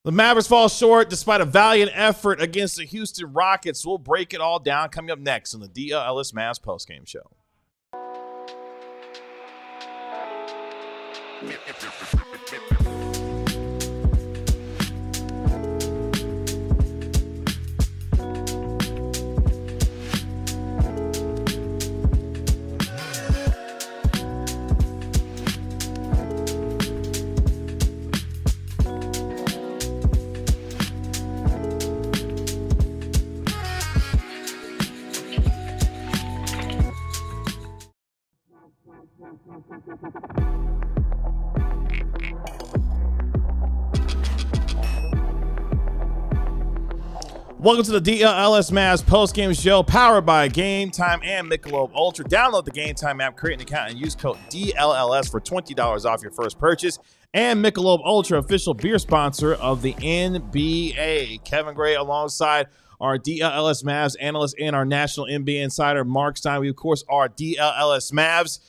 The Mavericks fall short despite a valiant effort against the Houston Rockets. We'll break it all down coming up next on the DLLS Mavs postgame show. Welcome to the DLLS Mavs postgame show, powered by Game Time and Michelob Ultra. Download the Game Time app, create an account, and use code DLLS for $20 off your first purchase. And Michelob Ultra, official beer sponsor of the NBA. Kevin Gray alongside our DLLS Mavs analyst and our national NBA insider, Mark Stein. We, of course, are DLLS Mavs.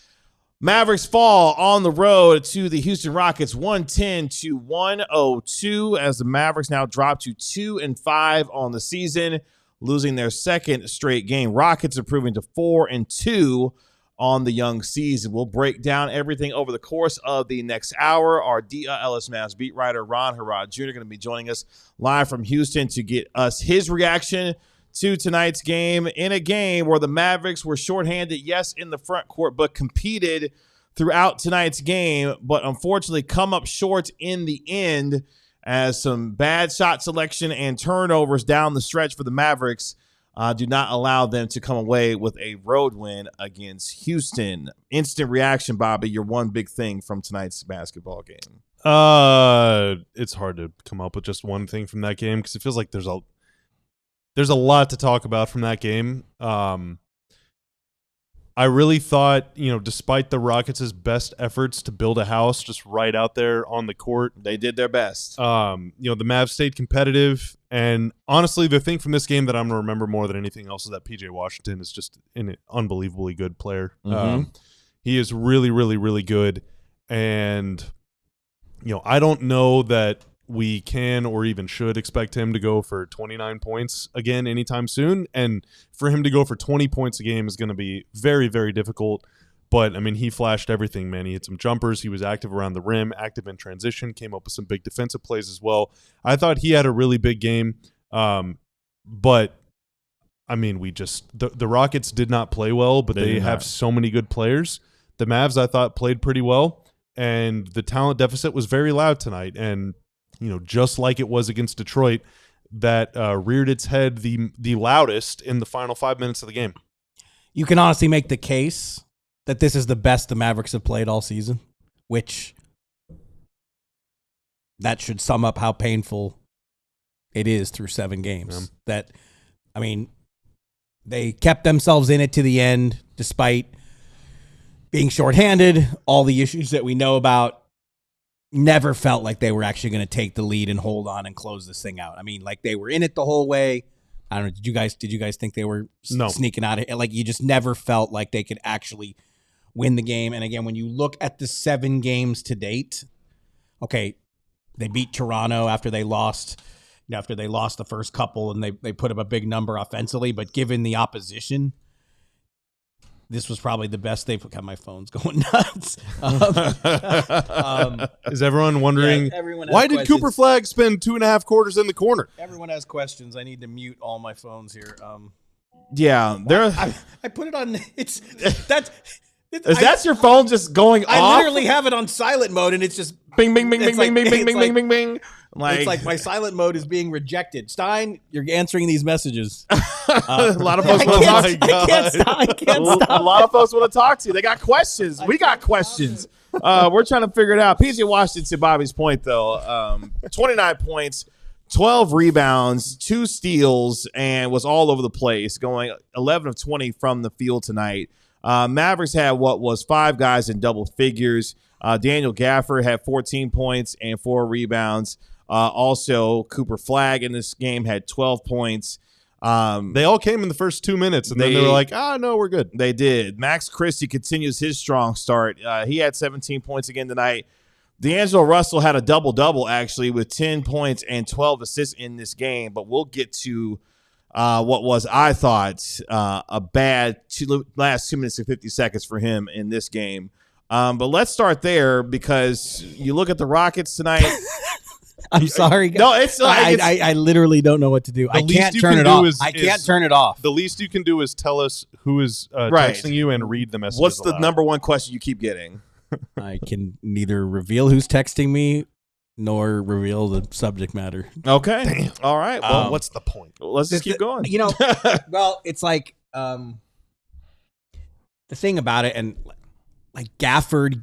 Mavericks fall on the road to the Houston Rockets 110-102 as the Mavericks now drop to 2-5 on the season, losing their second straight game. Rockets improving to 4-2 on the young season. We'll break down everything over the course of the next hour. Our DLLS Mavs beat writer Harrod Jr. going to be joining us live from Houston to get us his reaction to tonight's game, in a game where the Mavericks were shorthanded, yes, in the front court, but competed throughout tonight's game, but unfortunately come up short in the end as some bad shot selection and turnovers down the stretch for the Mavericks do not allow them to come away with a road win against Houston. Instant reaction, Bobby, your one big thing from tonight's basketball game. It's hard to come up with just one thing from that game because it feels like there's a lot to talk about from that game. I really thought, despite the Rockets' best efforts to build a house just right out there on the court, they did their best. The Mavs stayed competitive. And honestly, the thing from this game that I'm going to remember more than anything else is that P.J. Washington is just an unbelievably good player. Mm-hmm. He is really, really, really good. And, I don't know that we can or even should expect him to go for 29 points again anytime soon. And for him to go for 20 points a game is going to be very, very difficult. But, he flashed everything, man. He hit some jumpers. He was active around the rim, active in transition, came up with some big defensive plays as well. I thought he had a really big game. But, the Rockets did not play well, but they have so many good players. The Mavs, I thought, played pretty well. And the talent deficit was very loud tonight. And just like it was against Detroit, that reared its head the loudest in the final 5 minutes of the game. You can honestly make the case that this is the best the Mavericks have played all season, which that should sum up how painful it is through 7 games. Yeah. They kept themselves in it to the end, despite being shorthanded, all the issues that we know about. Never felt like they were actually going to take the lead and hold on and close this thing out. They were in it the whole way. I don't know. Did you guys think they were sneaking out of it? You just never felt like they could actually win the game. And again, when you look at the 7 games to date, okay, they beat Toronto after they lost the first couple, and they put up a big number offensively. But given the opposition, this was probably the best they've got. My phone's going nuts. Is everyone wondering why did Cooper Flagg spend 2.5 quarters in the corner? Everyone has questions. I need to mute all my phones here. I put it on. That's your phone just going off? I literally have it on silent mode, and it's just bing, bing, bing, bing, bing, bing, bing, bing, bing, bing. It's like my silent mode is being rejected. Stein, you're answering these messages. A lot of folks want to talk to you. I can't stop. A lot of folks want to talk to you. They got questions. We got questions. We're trying to figure it out. P.J. Washington, to Bobby's point, though, 29 points, 12 rebounds, 2 steals, and was all over the place, going 11 of 20 from the field tonight. Mavericks had what was 5 guys in double figures. Daniel Gafford had 14 points and 4 rebounds. Also, Cooper Flagg in this game had 12 points. They all came in the first 2 minutes, and then they were like, no, we're good. They did. Max Christie continues his strong start. He had 17 points again tonight. D'Angelo Russell had a double-double, actually, with 10 points and 12 assists in this game. But we'll get to what was, I thought, a bad last 2 minutes and 50 seconds for him in this game. But let's start there because you look at the Rockets tonight. I'm sorry. No, it's I literally don't know what to do. I can't turn it off. I can't turn it off. The least you can do is tell us who is texting you and read the message. What's the number one question you keep getting? I can neither reveal who's texting me nor reveal the subject matter. Okay. Damn. All right. Well, what's the point? Let's just keep going. You know, well, it's like the thing about it, and like Gafford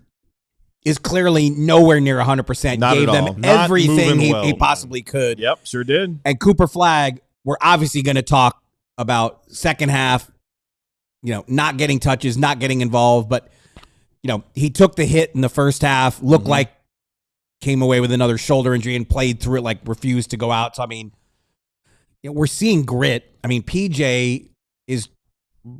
is clearly nowhere near 100%. Not gave at them all. Not everything moving well, he man. possibly could. Yep, sure did. And Cooper Flagg, we're obviously going to talk about second half, not getting touches, not getting involved, but he took the hit in the first half, looked like came away with another shoulder injury and played through it, like refused to go out. So, I mean, we're seeing grit. I mean, PJ is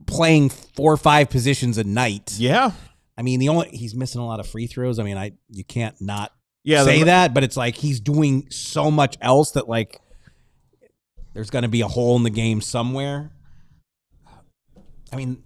playing 4 or 5 positions a night. Yeah. I mean, he's missing a lot of free throws. I mean, you can't not Yeah, say that, but it's like he's doing so much else that like there's going to be a hole in the game somewhere. I mean,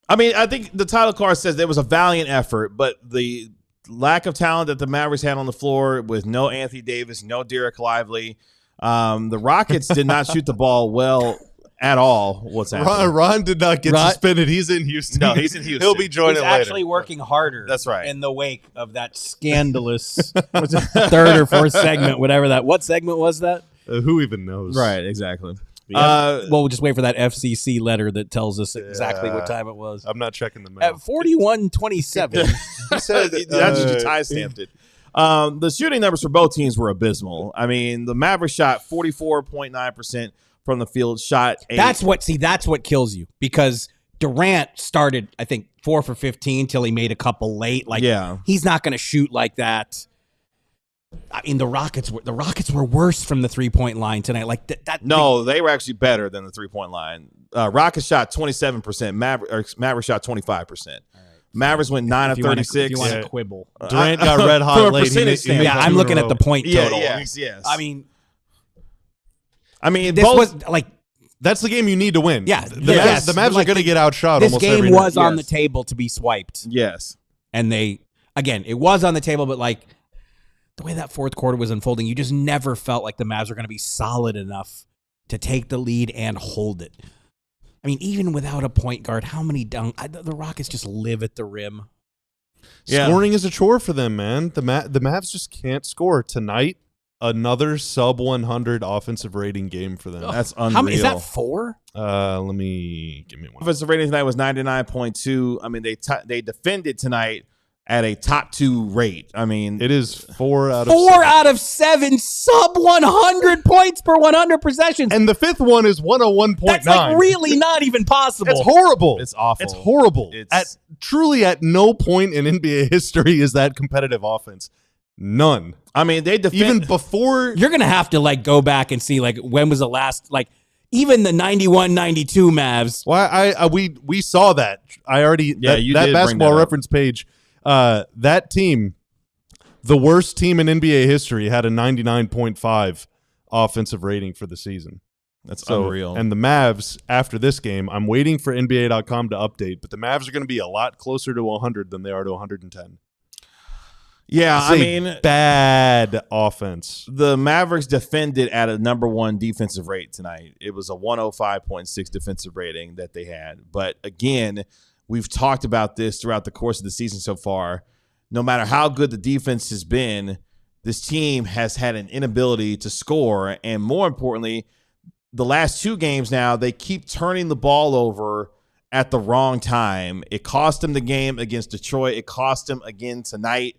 I think the title card says there was a valiant effort, but the lack of talent that the Mavericks had on the floor with no Anthony Davis, no Derek Lively, the Rockets did not shoot the ball well at all. What's happening? Ron did not get suspended. He's in Houston. No, he's in Houston. He'll be joining he's later. actually working harder. That's right. In the wake of that scandalous third or fourth segment, whatever that. What segment was that? Who even knows? Right, exactly. Well, we'll just wait for that FCC letter that tells us exactly what time it was. I'm not checking the mail. At 41:27. He said that's just time stamped it. The shooting numbers for both teams were abysmal. I mean, the Mavericks shot 44.9% from the field, shot 8. That's what kills you, because Durant started, I think, 4 for 15 till he made a couple late. Like, he's not going to shoot like that. I mean, the Rockets were worse from the 3-point line tonight. Like that. No, they were actually better than the 3-point line. Rockets shot 27%. Mavericks shot 25%. Mavericks went 9 of 36. If you want to quibble, Durant got red hot from a late. percentage standpoint. Yeah, I'm looking at the point total. Yes. I mean, this both, was like that's the game you need to win. Yeah, the Mavs are going to get outshot. This almost game every was night. on the table to be swiped. Yes, and it was on the table, but like the way that fourth quarter was unfolding, you just never felt like the Mavs were going to be solid enough to take the lead and hold it. I mean, even without a point guard, how many the Rockets just live at the rim. Yeah. Scoring is a chore for them, man. The Mavs just can't score tonight. Another sub 100 offensive rating game for them. That's unreal. How many is that? 4? Give me one. Offensive rating tonight was 99.2. I mean, they defended tonight at a top 2 rate. I mean, It is 4 out of 4 7. out of 7 sub 100 points per 100 possessions. And the fifth one is 101.9. That's like really not even possible. It's horrible. It's awful. It's horrible. Truly at no point in NBA history is that competitive offense. None. I mean, they defend even before. You're going to have to like go back and see like when was the last, like even the 91-92 Mavs. Why we saw that. I already that basketball reference page. That team, the worst team in NBA history, had a 99.5 offensive rating for the season. That's unreal. And the Mavs, after this game, I'm waiting for NBA.com to update, but the Mavs are going to be a lot closer to 100 than they are to 110. Yeah, I mean, bad offense. The Mavericks defended at a number 1 defensive rate tonight. It was a 105.6 defensive rating that they had. But again, we've talked about this throughout the course of the season so far. No matter how good the defense has been, this team has had an inability to score. And more importantly, the last 2 games now, they keep turning the ball over at the wrong time. It cost them the game against Detroit. It cost them again tonight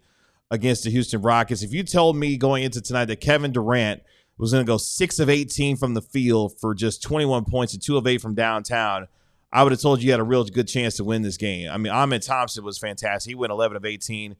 against the Houston Rockets. If you told me going into tonight that Kevin Durant was going to go 6 of 18 from the field for just 21 points and 2 of 8 from downtown, I would have told you had a real good chance to win this game. I mean, Ahmed Thompson was fantastic. He went 11 of 18.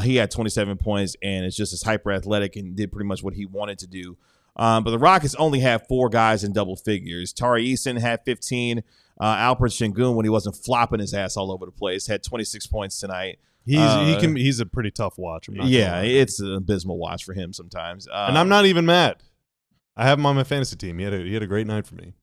He had 27 points, and it's just as hyper athletic and did pretty much what he wanted to do. But the Rockets only had 4 guys in double figures. Tari Eason had 15. Alperen Sengun, when he wasn't flopping his ass all over the place, had 26 points tonight. He's a pretty tough watch. I'm not gonna lie. It's an abysmal watch for him sometimes. And I'm not even mad. I have him on my fantasy team. He had a great night for me.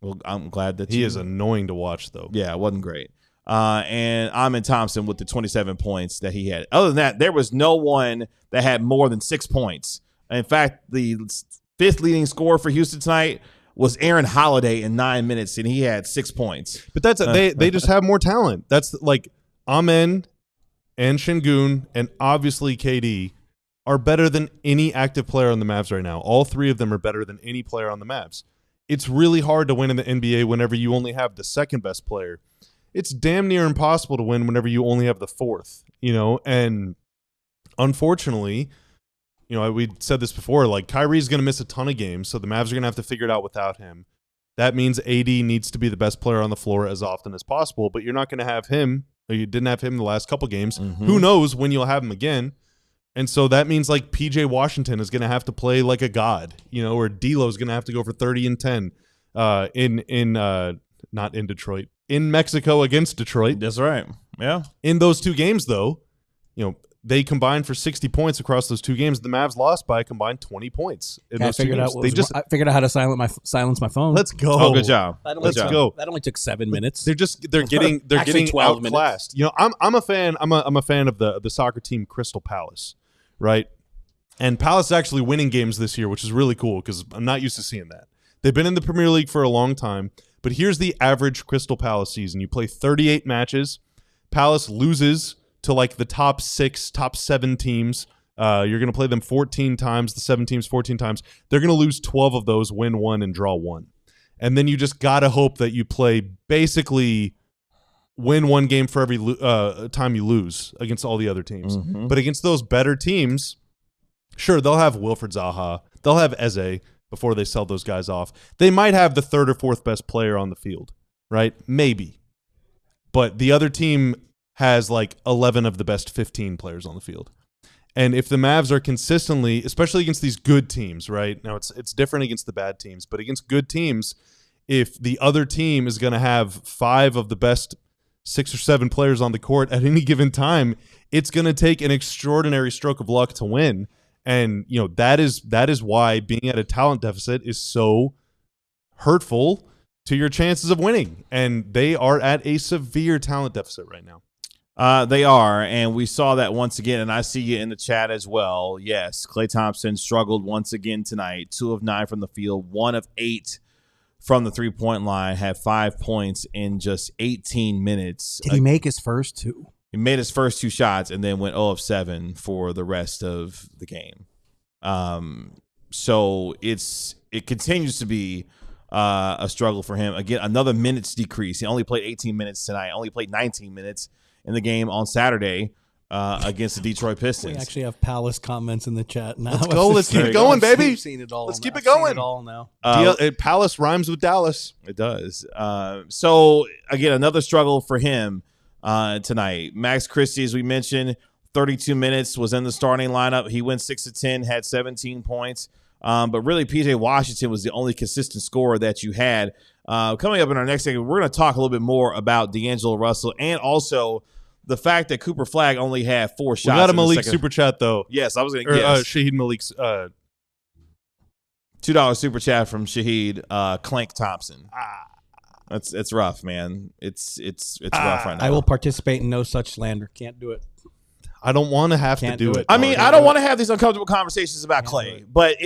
Well, I'm glad that he is annoying to watch though. Yeah, it wasn't great. And Amin Thompson with the 27 points that he had. Other than that, there was no one that had more than 6 points. In fact, the fifth leading scorer for Houston tonight was Aaron Holiday in 9 minutes, and he had 6 points. But that's they just have more talent. That's like Amen and Şengün and obviously KD are better than any active player on the Mavs right now. All three of them are better than any player on the Mavs. It's really hard to win in the NBA whenever you only have the second best player. It's damn near impossible to win whenever you only have the fourth, and unfortunately, we said this before, like Kyrie's going to miss a ton of games, so the Mavs are going to have to figure it out without him. That means AD needs to be the best player on the floor as often as possible, but you're not going to have him, or you didn't have him the last couple games. Mm-hmm. Who knows when you'll have him again? And so that means like PJ Washington is going to have to play like a god, or D'Lo is going to have to go for 30 and 10 not in Detroit. In Mexico against Detroit. That's right. Yeah. In those two games, though, they combined for 60 points across those two games. The Mavs lost by a combined 20 points in those two games. I figured out how to silence my phone. Let's go. Oh, good job. Let's go. That only took 7 minutes. They're getting outclassed. I'm a fan. I'm a fan of the soccer team Crystal Palace, right? And Palace is actually winning games this year, which is really cool because I'm not used to seeing that. They've been in the Premier League for a long time. But here's the average Crystal Palace season. You play 38 matches. Palace loses to like the top 6, top 7 teams. You're going to play them 14 times, the 7 teams 14 times. They're going to lose 12 of those, win 1, and draw 1. And then you just got to hope that you play basically win 1 game for every time you lose against all the other teams. Mm-hmm. But against those better teams, sure, they'll have Wilfred Zaha. They'll have Eze before they sell those guys off. They might have the 3rd or 4th best player on the field, right? Maybe. But the other team has like 11 of the best 15 players on the field. And if the Mavs are consistently, especially against these good teams, right? Now it's different against the bad teams, but against good teams, if the other team is going to have 5 of the best 6 or 7 players on the court at any given time, it's going to take an extraordinary stroke of luck to win. And, that is why being at a talent deficit is so hurtful to your chances of winning. And they are at a severe talent deficit right now. They are, and we saw that once again, and I see you in the chat as well. Yes, Klay Thompson struggled once again tonight. 2 of 9 from the field, 1 of 8 from the three-point line, had 5 points in just 18 minutes. Did he make his first 2? He made his first 2 shots and then went 0 of 7 for the rest of the game. So it continues to be a struggle for him. Again, another minutes decrease. He only played 18 minutes tonight. Only played 19 minutes in the game on Saturday against the Detroit Pistons. We actually have Palace comments in in now. Let's go. Let's keep it going, baby. We've seen it all. Let's keep it going. Seen it all now. Palace rhymes with Dallas. It does. So again, another struggle for him tonight. Max Christie, as we mentioned, 32 minutes, was in the starting lineup. He went 6 of 10, had 17 points. But really, PJ Washington was the only consistent scorer that you had. Coming up in our next segment, we're going to talk a little bit more about D'Angelo Russell and also the fact that Cooper Flagg only had 4 shots. We got a Malik super chat, though. Yes, I was going to guess. Shahid Malik's $2 super chat from Shahid Clank Thompson. It's rough, man. It's rough right now. I will participate in no such slander. Can't do it. I don't want to have to do it. I mean, I don't want to have these uncomfortable conversations about Klay, but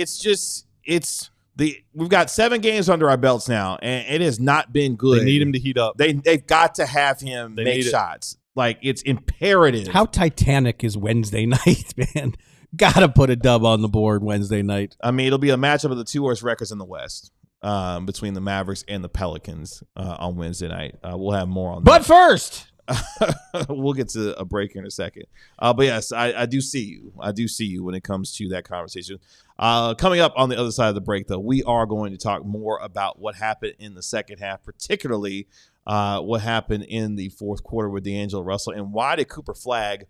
we've got 7 games under our belts now, and it has not been good. They need him to heat up. They've got to have him make shots. Like, it's imperative. How Titanic is Wednesday night, man? Gotta put a dub on the board Wednesday night. I mean, it'll be a matchup of the 2 worst records in the West. Between the Mavericks and the Pelicans on Wednesday night. We'll have more on that. But first, we'll get to a break here in a second. But yes, I do see you. I do see you when it comes to that conversation. Coming up on the other side of the break, though, we are going to talk more about what happened in the second half, particularly what happened in the fourth quarter with D'Angelo Russell, and why did Cooper Flagg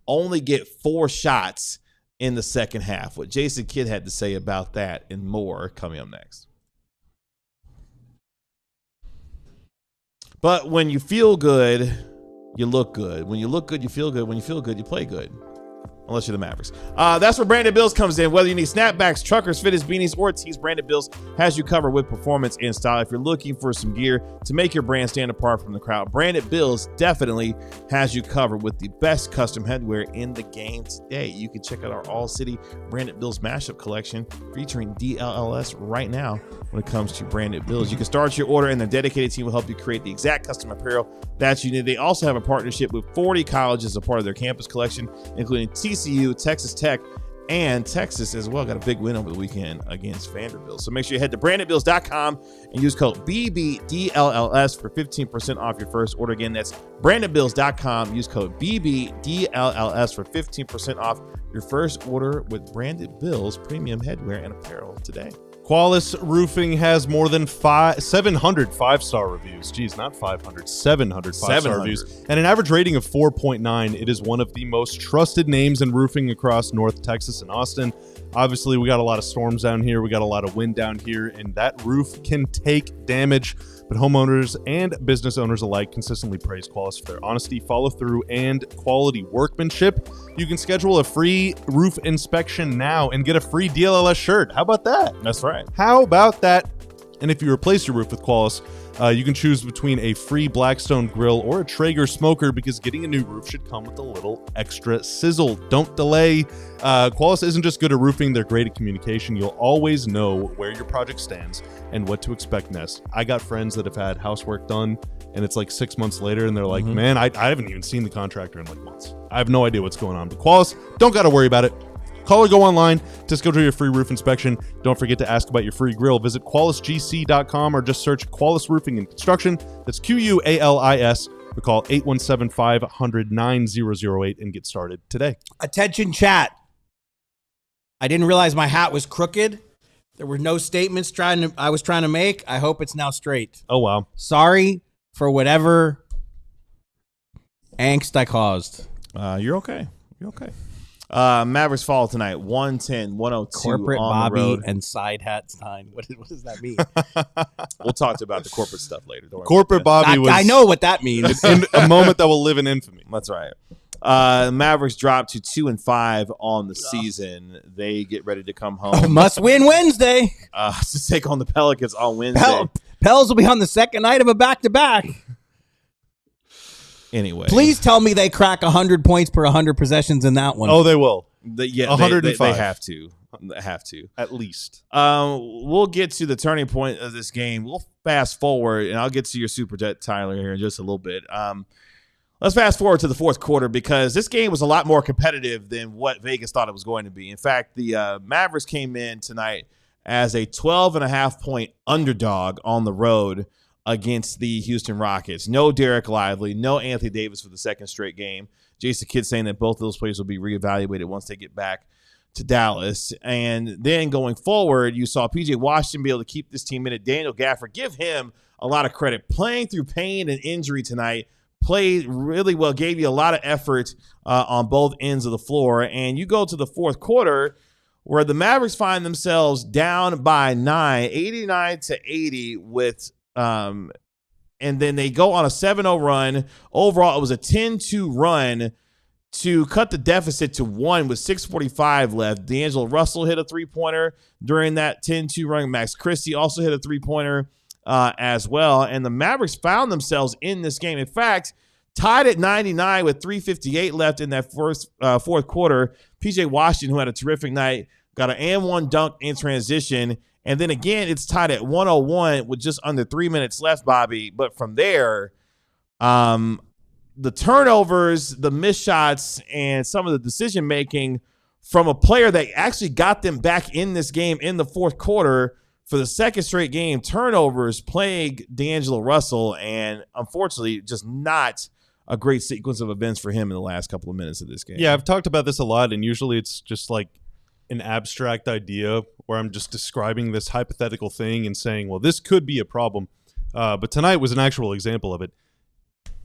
only get 4 shots in the second half? What Jason Kidd had to say about that and more coming up next. But when you feel good, you look good. When you look good, you feel good. When you feel good, you play good. Unless you're the Mavericks. That's where Branded Bills comes in. Whether you need snapbacks, truckers, fitteds, beanies, or tees, Branded Bills has you covered with performance and style. If you're looking for some gear to make your brand stand apart from the crowd, Branded Bills definitely has you covered with the best custom headwear in the game today. You can check out our All-City Branded Bills mashup collection featuring DLLS right now when it comes to Branded Bills. You can start your order and their dedicated team will help you create the exact custom apparel that you need. They also have a partnership with 40 colleges as a part of their campus collection, including TCU, Texas Tech, and Texas as well. Got a big win over the weekend against Vanderbilt. So make sure you head to brandedbills.com and use code BBDLLS for 15% off your first order. Again, that's brandedbills.com. Use code BBDLLS for 15% off your first order with Branded Bills premium headwear and apparel today. Qualys Roofing has more than 700 5-star reviews. Geez, not 500, 700 5-star reviews. And an average rating of 4.9. It is one of the most trusted names in roofing across North Texas and Austin. Obviously, we got a lot of storms down here. We got a lot of wind down here, and that roof can take damage. But homeowners and business owners alike consistently praise Qualys for their honesty, follow-through, and quality workmanship. You can schedule a free roof inspection now and get a free DLLS shirt. How about that? That's right. How about that? And if you replace your roof with Qualys, you can choose between a free Blackstone grill or a Traeger smoker, because getting a new roof should come with a little extra sizzle. Don't delay. Qualys isn't just good at roofing, they're great at communication. You'll always know where your project stands and what to expect next. I got friends that have had housework done, and it's like 6 months later, and they're like, man, I haven't even seen the contractor in like months. I have no idea what's going on. But Qualys, don't got to worry about it. Call or go online to schedule your free roof inspection. Don't forget to ask about your free grill. Visit QualisGC.com or just search Qualis Roofing and Construction. That's QUALIS. Or call 817-500-9008 and get started today. Attention, chat. I didn't realize my hat was crooked. There were no statements I was trying to make. I hope it's now straight. Oh, wow. Sorry for whatever angst I caused. You're okay. You're okay. Mavericks fall tonight, 110-102 corporate on Bobby the road. And side hat Stein. What does that mean? We'll talk about the corporate stuff later. Don't worry Corporate about Bobby was I know what that means. in a moment that will live in infamy. that. That's right. Mavericks drop to 2-5 on the season. They get ready to come home. Must win Wednesday. To take on the Pelicans on Wednesday. Pels will be on the second night of a back-to-back. Anyway, Please tell me they crack 100 points per 100 possessions in that one. Oh, they will. 105. They have to. At least. We'll get to the turning point of this game. We'll fast forward, and I'll get to your Superchat, Tyler, here in just a little bit. Let's fast forward to the fourth quarter, because this game was a lot more competitive than what Vegas thought it was going to be. In fact, the Mavericks came in tonight as a 12.5-point underdog on the road against the Houston Rockets. No Derek Lively, no Anthony Davis for the second straight game. Jason Kidd saying that both of those players will be reevaluated once they get back to Dallas. And then going forward, you saw P.J. Washington be able to keep this team in it. Daniel Gafford, give him a lot of credit. Playing through pain and injury tonight, played really well, gave you a lot of effort on both ends of the floor. And you go to the fourth quarter, where the Mavericks find themselves down by 9, 89-80 with and then they go on a 7-0 run. Overall, it was a 10-2 run to cut the deficit to 1 with 6:45 left. D'Angelo Russell hit a three-pointer during that 10-2 run. Max Christie also hit a three-pointer as well. And the Mavericks found themselves in this game. In fact, tied at 99 with 3:58 left in that fourth quarter. P.J. Washington, who had a terrific night, got an and-one dunk in transition. And then again, it's tied at 101 with just under 3 minutes left, Bobby. But from there, the turnovers, the missed shots, and some of the decision-making from a player that actually got them back in this game in the fourth quarter for the second straight game, turnovers plague D'Angelo Russell, and unfortunately just not a great sequence of events for him in the last couple of minutes of this game. Yeah, I've talked about this a lot, and usually it's just like an abstract idea where I'm just describing this hypothetical thing and saying, well, this could be a problem. But tonight was an actual example of it.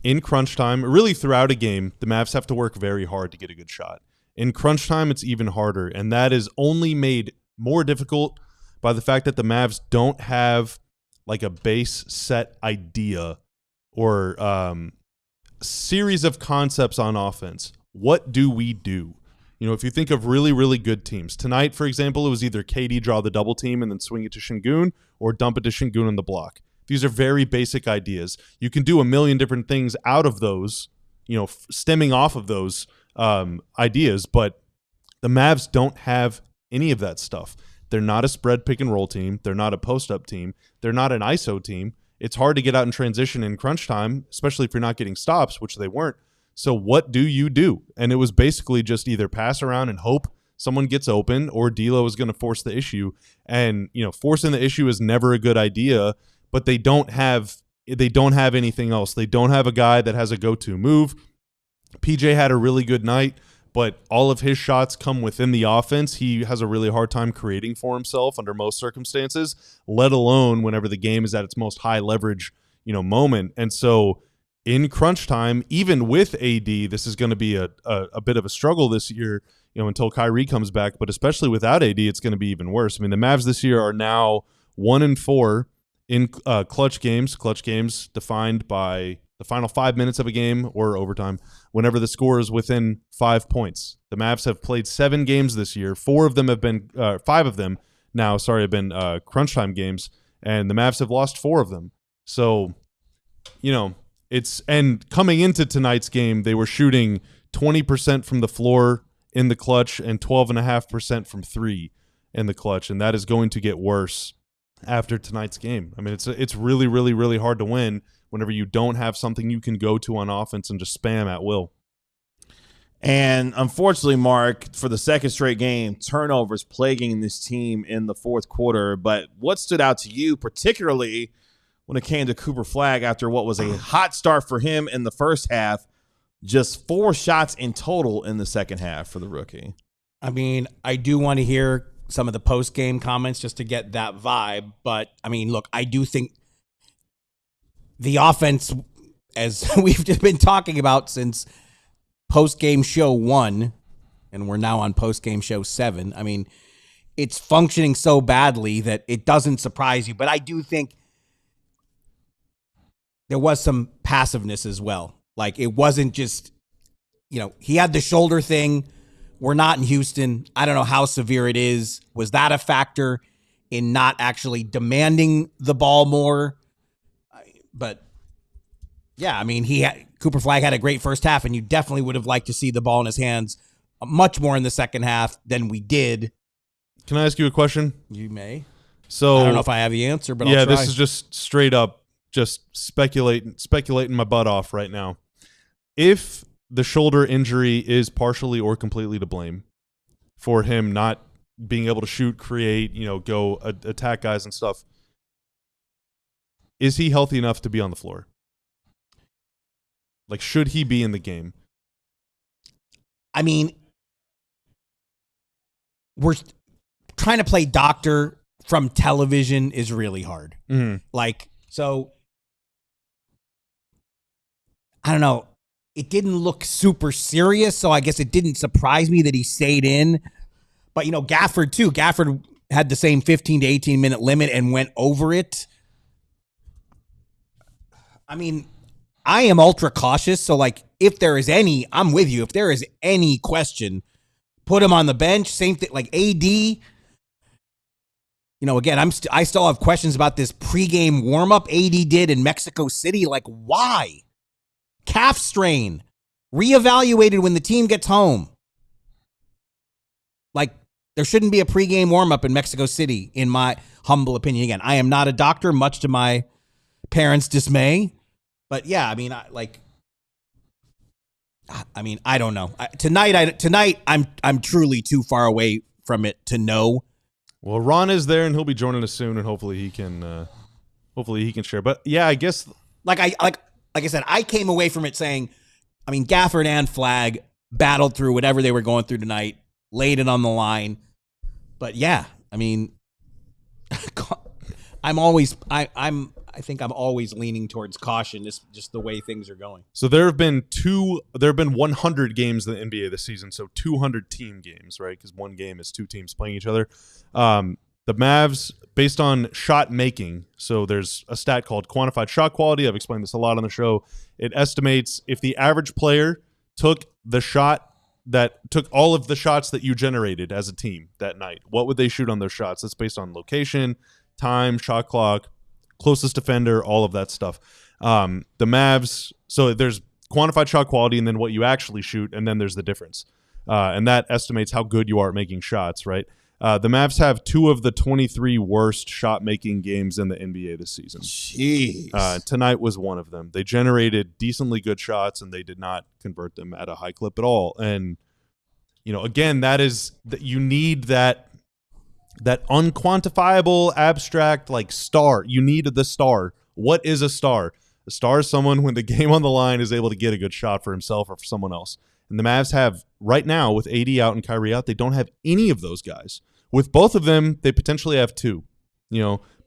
In crunch time, really throughout a game, the Mavs have to work very hard to get a good shot. In crunch time, it's even harder, and that is only made more difficult by the fact that the Mavs don't have like a base set idea or series of concepts on offense. What do we do? You know, if you think of really, really good teams. Tonight, for example, it was either KD draw the double team and then swing it to Şengün or dump it to Şengün on the block. These are very basic ideas. You can do a million different things out of those, you know, stemming off of those ideas, but the Mavs don't have any of that stuff. They're not a spread pick and roll team. They're not a post-up team. They're not an ISO team. It's hard to get out in transition in crunch time, especially if you're not getting stops, which they weren't. So what do you do? And it was basically just either pass around and hope someone gets open, or D'Lo is going to force the issue. And, you know, forcing the issue is never a good idea, but they don't have anything else. They don't have a guy that has a go-to move. PJ had a really good night, but all of his shots come within the offense. He has a really hard time creating for himself under most circumstances, let alone whenever the game is at its most high leverage, you know, moment. And so in crunch time, even with AD, this is going to be a bit of a struggle this year, you know, until Kyrie comes back. But especially without AD, it's going to be even worse. I mean, the Mavs this year are now 1-4 in clutch games. Clutch games defined by the final 5 minutes of a game or overtime, whenever the score is within 5 points. The Mavs have played 7 games this year. 5 of them have been crunch time games, and the Mavs have lost 4 of them. So, you know, and coming into tonight's game, they were shooting 20% from the floor in the clutch and 12.5% from 3 in the clutch, and that is going to get worse after tonight's game. I mean, it's really, really, really hard to win whenever you don't have something you can go to on offense and just spam at will. And unfortunately, Mark, for the second straight game, turnovers plaguing this team in the fourth quarter. But what stood out to you, particularly when it came to Cooper Flagg after what was a hot start for him in the first half, just 4 shots in total in the second half for the rookie? I mean, I do want to hear some of the post-game comments just to get that vibe. But, I mean, look, I do think the offense, as we've just been talking about since post-game show 1, and we're now on post-game show 7, I mean, it's functioning so badly that it doesn't surprise you. But I do think there was some passiveness as well. Like, it wasn't just, you know, he had the shoulder thing. We're not in Houston. I don't know how severe it is. Was that a factor in not actually demanding the ball more? But, yeah, I mean, Cooper Flagg had a great first half, and you definitely would have liked to see the ball in his hands much more in the second half than we did. Can I ask you a question? You may. So I don't know if I have the answer, but I'll try. This is just straight up just speculating my butt off right now. If the shoulder injury is partially or completely to blame for him not being able to shoot, create, you know, go attack guys and stuff, is he healthy enough to be on the floor? Like, should he be in the game? I mean, we're trying to play doctor from television is really hard. Mm-hmm. Like, so I don't know. It didn't look super serious, so I guess it didn't surprise me that he stayed in. But, you know, Gafford, too. Gafford had the same 15 to 18-minute limit and went over it. I mean, I am ultra cautious, so, like, if there is any, I'm with you. If there is any question, put him on the bench. Same thing, like AD. You know, again, I still have questions about this pregame warm-up AD did in Mexico City. Like, why? Calf strain, reevaluated when the team gets home. Like, there shouldn't be a pregame warm-up in Mexico City, in my humble opinion. Again, I am not a doctor, much to my parents' dismay. But yeah, I mean, I don't know. Tonight, I'm truly too far away from it to know. Well, Ron is there, and he'll be joining us soon, and hopefully he can share. But yeah, I guess Like I said, I came away from it saying, I mean, Gafford and Flagg battled through whatever they were going through tonight, laid it on the line. But yeah, I mean, I think I'm always leaning towards caution, just the way things are going. So there have been 100 games in the NBA this season, so 200 team games, right? Because one game is 2 teams playing each other. The Mavs based on shot making. So there's a stat called quantified shot quality. I've explained this a lot on the show. It estimates if the average player took all of the shots that you generated as a team that night, what would they shoot on those shots? That's based on location, time, shot clock, closest defender, all of that stuff. The Mavs, so there's quantified shot quality and then what you actually shoot, and then there's the difference. And that estimates how good you are at making shots, right? The Mavs have 2 of the 23 worst shot-making games in the NBA this season. Jeez. Tonight was one of them. They generated decently good shots, and they did not convert them at a high clip at all. And, again, you need that unquantifiable, abstract, star. You need the star. What is a star? A star is someone when the game on the line is able to get a good shot for himself or for someone else. And the Mavs have, right now, with AD out and Kyrie out, they don't have any of those guys. With both of them, they potentially have 2,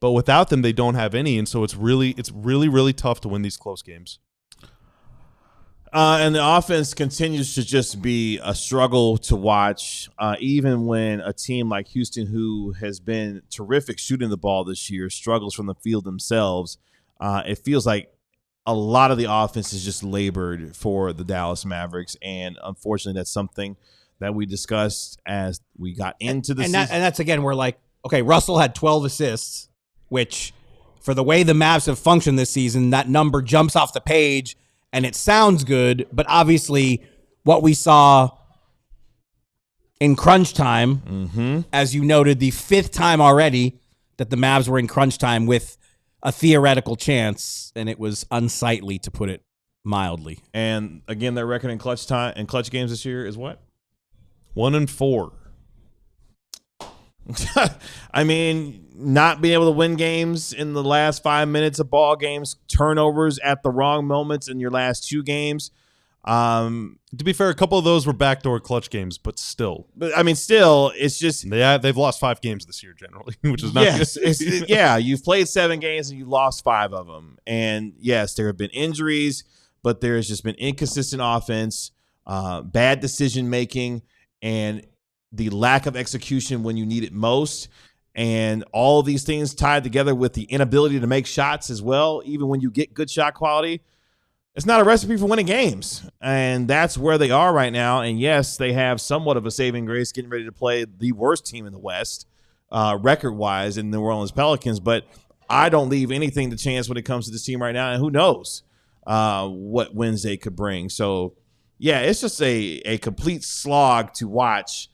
but without them, they don't have any. And so it's really, really tough to win these close games. And the offense continues to just be a struggle to watch, even when a team like Houston, who has been terrific shooting the ball this year, struggles from the field themselves. It feels like a lot of the offense is just labored for the Dallas Mavericks, and unfortunately, that's something that we discussed as we got into the season. And that's, again, we're like, okay, Russell had 12 assists, which for the way the Mavs have functioned this season, that number jumps off the page, and it sounds good, but obviously what we saw in crunch time, as you noted, the 5th time already that the Mavs were in crunch time with a theoretical chance, and it was unsightly, to put it mildly. And again, their record in clutch games this year is what? 1-4. I mean, not being able to win games in the last 5 minutes of ball games, turnovers at the wrong moments in your last 2 games. To be fair, a couple of those were backdoor clutch games, but still. But I mean, still, it's just they've lost 5 games this year generally, which is not good. Yeah, you've played 7 games and you lost 5 of them. And yes, there have been injuries, but there's just been inconsistent offense, bad decision making, and the lack of execution when you need it most. And all of these things tied together with the inability to make shots as well, even when you get good shot quality. It's not a recipe for winning games, and that's where they are right now. And yes, they have somewhat of a saving grace getting ready to play the worst team in the West, record-wise, in the New Orleans Pelicans. But I don't leave anything to chance when it comes to this team right now, and who knows what Wednesday could bring. So, yeah, it's just a complete slog to watch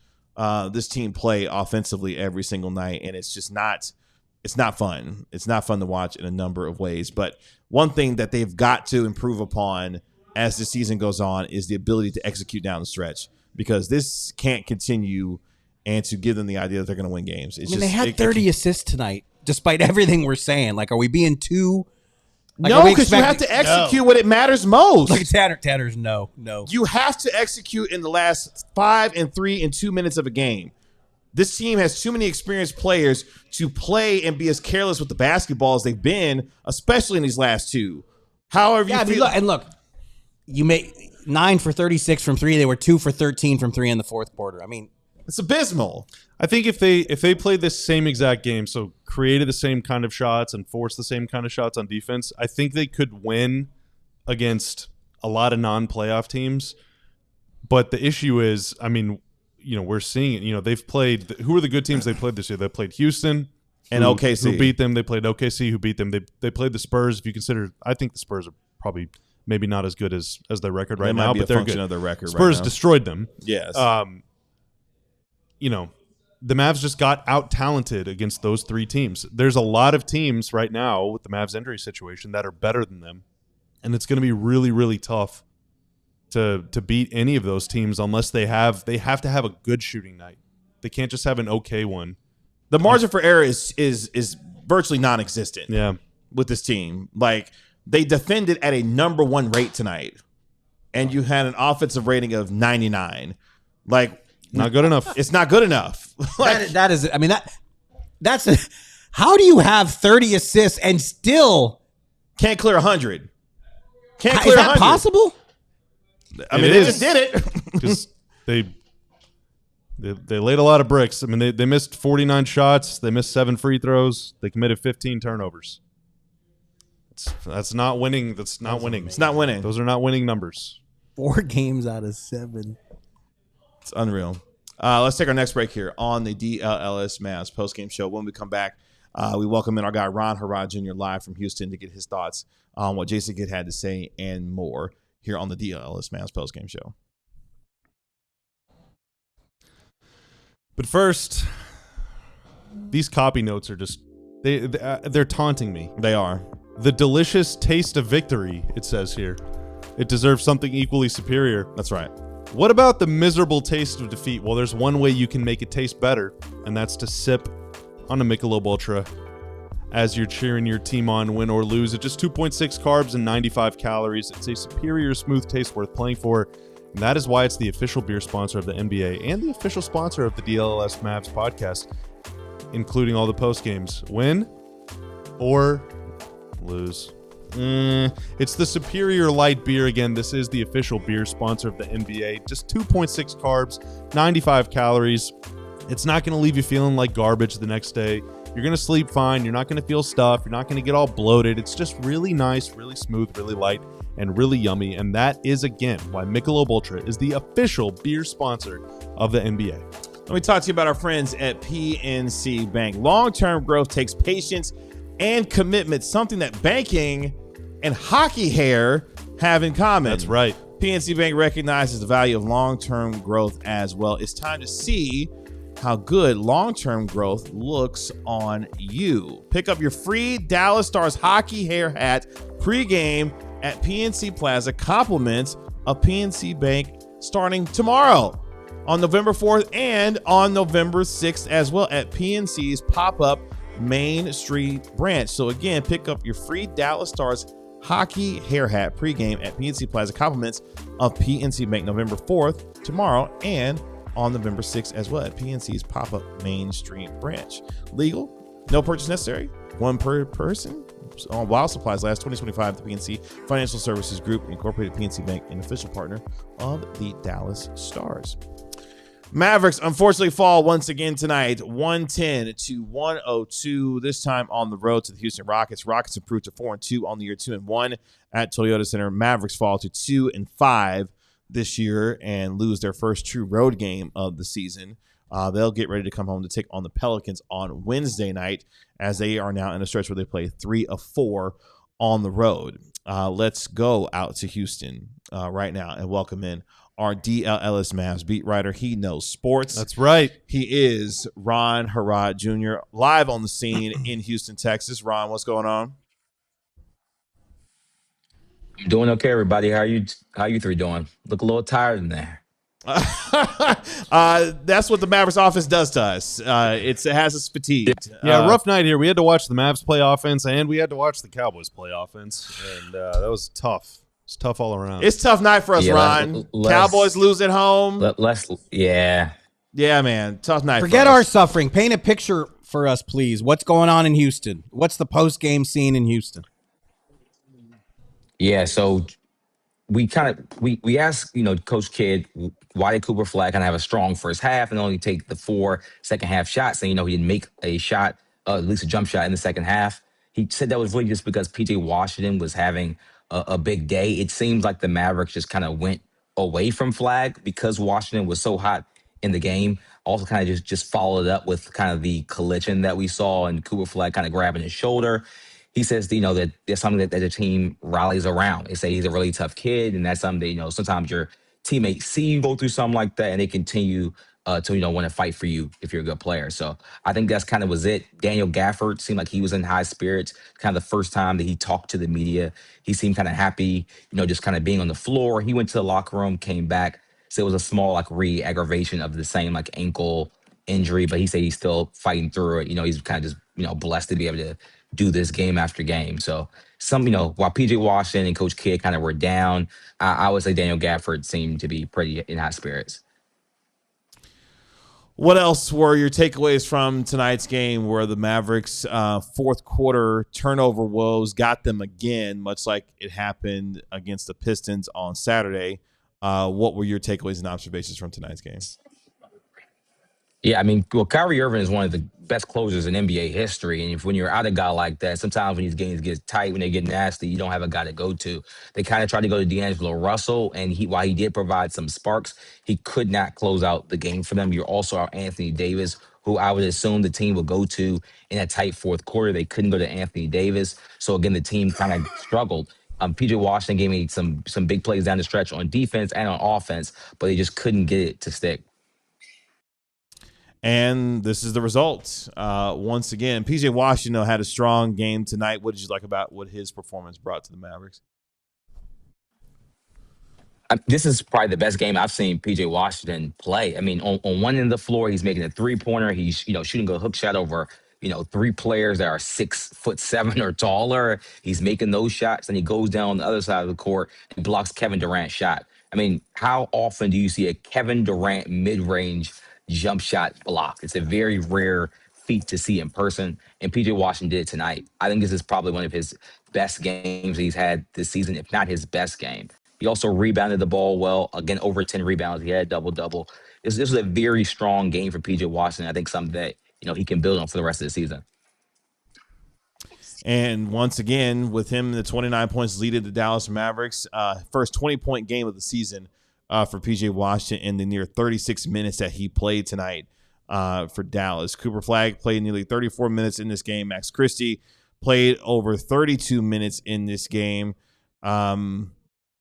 this team play offensively every single night, and it's just not – it's not fun. It's not fun to watch in a number of ways. But one thing that they've got to improve upon as the season goes on is the ability to execute down the stretch, because this can't continue, and to give them the idea that they're going to win games. They had 30 assists tonight, despite everything we're saying. Like, are we being too... No, because you have to execute when it matters most. Like Tanner's no. You have to execute in the last 5 and 3 and 2 minutes of a game. This team has too many experienced players to play and be as careless with the basketball as they've been, especially in these last 2. However you feel. Look, you made 9 for 36 from 3. They were 2 for 13 from 3 in the fourth quarter. I mean, it's abysmal. I think if they played this same exact game, so created the same kind of shots and forced the same kind of shots on defense, I think they could win against a lot of non-playoff teams. But the issue is, I mean, we're seeing it. They've played. Who are the good teams they played this year? They played Houston and OKC, who beat them. They played OKC, who beat them. They played the Spurs. If you consider, I think the Spurs are probably maybe not as good as their record right now, but they're good. Of their record. Spurs destroyed them. Yes. The Mavs just got out-talented against those 3 teams. There's a lot of teams right now with the Mavs injury situation that are better than them, and it's going to be really, really tough to beat any of those teams unless they have to have a good shooting night. They can't just have an okay one. The margin for error is virtually non-existent. Yeah. With this team. Like, they defended at a number 1 rate tonight, and you had an offensive rating of 99. Like, not good enough. It's not good enough. That's how do you have 30 assists and still can't clear 100? Can't clear 100. Is that possible? I mean, they just did it. Because they They laid a lot of bricks. I mean, they missed 49 shots. They missed 7 free throws. They committed 15 turnovers. That's not winning. That's not winning. It's not winning. Those are not winning numbers. 4 games out of 7. It's unreal. Let's take our next break here on the DLLS Mavs postgame show. When we come back, we welcome in our guy Harrod Jr. live from Houston to get his thoughts on what Jason Kidd had to say and more here on the DLLS Mavs postgame show. But first, these copy notes are just they're taunting me. They are. The delicious taste of victory, it says here. It deserves something equally superior. That's right. What about the miserable taste of defeat? Well, there's one way you can make it taste better, and that's to sip on a Michelob Ultra as you're cheering your team on, win or lose. At just 2.6 carbs and 95 calories, it's a superior, smooth taste worth playing for. And that is why it's the official beer sponsor of the NBA and the official sponsor of the DLLS Mavs podcast, including all the post games. Win or lose. It's the superior light beer. Again, this is the official beer sponsor of the NBA. Just 2.6 carbs, 95 calories. It's not going to leave you feeling like garbage the next day. You're going to sleep fine. You're not going to feel stuffed. You're not going to get all bloated. It's just really nice, really smooth, really light, and really yummy. And that is, again, why Michelob Ultra is the official beer sponsor of the NBA. Let me talk to you about our friends at PNC Bank. Long-term growth takes patience and commitment, something that banking and hockey hair have in common. That's right. PNC Bank recognizes the value of long-term growth as well. It's time to see how good long-term growth looks on you. Pick up your free Dallas Stars hockey hair hat pregame at PNC Plaza. Compliments of PNC Bank starting tomorrow on November 4th and on November 6th as well at PNC's pop-up Main Street branch. So again, pick up your free Dallas Stars hockey hair hat pregame at PNC Plaza. Compliments of PNC Bank November 4th tomorrow and on November 6th as well at PNC's pop-up Main Street branch. Legal, no purchase necessary, one per person. While supplies last. 2025, the PNC Financial Services Group Incorporated, PNC Bank, an official partner of the Dallas Stars. Mavericks unfortunately fall once again tonight, 110 to 102. This time on the road to the Houston Rockets. Rockets improved to 4-2 on the year, 2-1 at Toyota Center. Mavericks fall to 2-5 this year and lose their first true road game of the season. They'll get ready to come home to take on the Pelicans on Wednesday night, as they are now in a stretch where they play 3 of 4 on the road. Let's go out to Houston right now and welcome in our DLLS Mavs beat writer. He knows sports. That's right. He is Harrod Jr. live on the scene in Houston, Texas. Ron, what's going on? I'm doing okay, everybody. How you three doing? Look a little tired in there. That's what the Mavericks offense does to us. It has us fatigued. Yeah, rough night here. We had to watch the Mavs play offense, and we had to watch the Cowboys play offense, and that was tough. It's tough all around. It's a tough night for us, Ron. Cowboys lose at home. Yeah, man. Tough night. Forget our suffering. Paint a picture for us, please. What's going on in Houston? What's the post-game scene in Houston? Yeah, so we asked, Coach Kidd, why did Cooper Flagg kind of have a strong first half and only take the 4 second half shots? And, he didn't make a shot, at least a jump shot in the second half. He said that was really just because P.J. Washington was having a big day. It seems like the Mavericks just kind of went away from Flagg because Washington was so hot in the game. Also kind of just followed up with kind of the collision that we saw and Cooper Flagg kind of grabbing his shoulder. He says, that there's something that the team rallies around. They say he's a really tough kid, and that's something that, sometimes your teammates see you go through something like that, and they continue to, want to fight for you if you're a good player. So I think that's kind of was it. Daniel Gafford seemed like he was in high spirits. Kind of the first time that he talked to the media, he seemed kind of happy, just kind of being on the floor. He went to the locker room, came back. So it was a small, re-aggravation of the same, ankle injury, but he said he's still fighting through it. He's kind of just, blessed to be able to do this game after game. So while PJ Washington and Coach Kidd kind of were down, I would say Daniel Gafford seemed to be pretty in high spirits. What else were your takeaways from tonight's game where the Mavericks' fourth quarter turnover woes got them again, much like it happened against the Pistons on Saturday? What were your takeaways and observations from tonight's game? Yeah, I mean, well, Kyrie Irving is one of the best closers in NBA history. And if when you're out a guy like that, sometimes when these games get tight, when they get nasty, you don't have a guy to go to. They kind of tried to go to D'Angelo Russell, and while he did provide some sparks, he could not close out the game for them. You're also out Anthony Davis, who I would assume the team would go to in a tight fourth quarter. They couldn't go to Anthony Davis, so again, the team kind of struggled. PJ Washington gave me some big plays down the stretch on defense and on offense, but they just couldn't get it to stick. And this is the result. Once again, PJ Washington had a strong game tonight. What did you like about what his performance brought to the Mavericks? This is probably the best game I've seen PJ Washington play. I mean, on one end of the floor, he's making a 3-pointer. He's shooting a hook shot over three players that are 6'7" or taller. He's making those shots, and he goes down on the other side of the court and blocks Kevin Durant's shot. I mean, how often do you see a Kevin Durant mid-range jump shot block? It's a very rare feat to see in person, and PJ Washington did it tonight. I think this is probably one of his best games he's had this season, if not his best game. He also rebounded the ball well. Again, over 10 rebounds. He had a double-double. This was a very strong game for PJ Washington. I think something that he can build on for the rest of the season. And once again, with him, the 29 points leaded the Dallas Mavericks. First 20-point game of the season for PJ Washington in the near 36 minutes that he played tonight for Dallas. Cooper Flagg played nearly 34 minutes in this game. Max Christie played over 32 minutes in this game.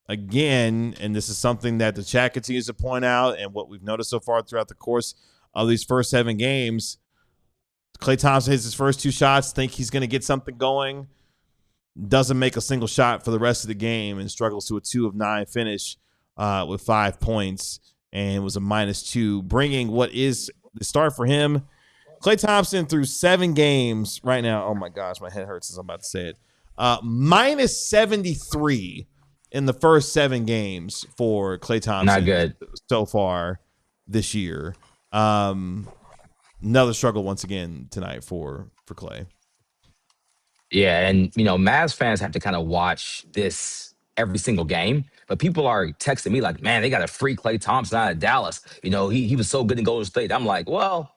Again, and this is something that the chat continues to point out, and what we've noticed so far throughout the course of these first 7 games, Klay Thompson hits his first 2 shots, think he's going to get something going, doesn't make a single shot for the rest of the game, and struggles to a 2 of 9 finish with 5 points, and was a -2, bringing what is the start for him. Klay Thompson through 7 games right now. Oh my gosh, my head hurts as I'm about to say it. -73 in the first 7 games for Klay Thompson. Not good so far this year. Another struggle once again tonight for Klay. Yeah, and Mavs fans have to kind of watch this every single game. But people are texting me like, man, they got to free Klay Thompson out of Dallas. He was so good in Golden State. I'm like, well,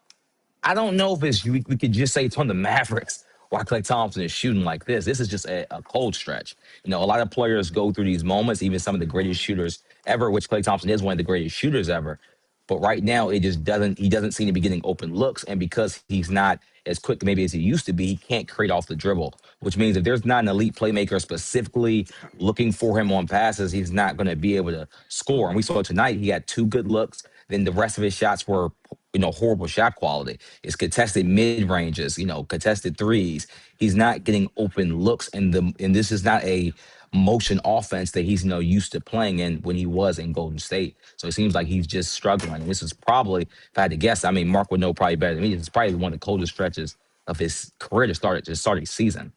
I don't know if we could just say it's on the Mavericks why Klay Thompson is shooting like this. This is just a cold stretch. A lot of players go through these moments, even some of the greatest shooters ever, which Klay Thompson is one of the greatest shooters ever. But right now, he doesn't seem to be getting open looks. And because he's not as quick maybe as he used to be, he can't create off the dribble, which means if there's not an elite playmaker specifically looking for him on passes, he's not going to be able to score. And we saw tonight, he had 2 good looks. Then the rest of his shots were, horrible shot quality. It's contested mid ranges, contested threes. He's not getting open looks. And this is not a motion offense that he's used to playing in when he was in Golden State. So it seems like he's just struggling. And this is probably, if I had to guess, I mean, Mark would know probably better than me. It's probably one of the coldest stretches of his career to start his season.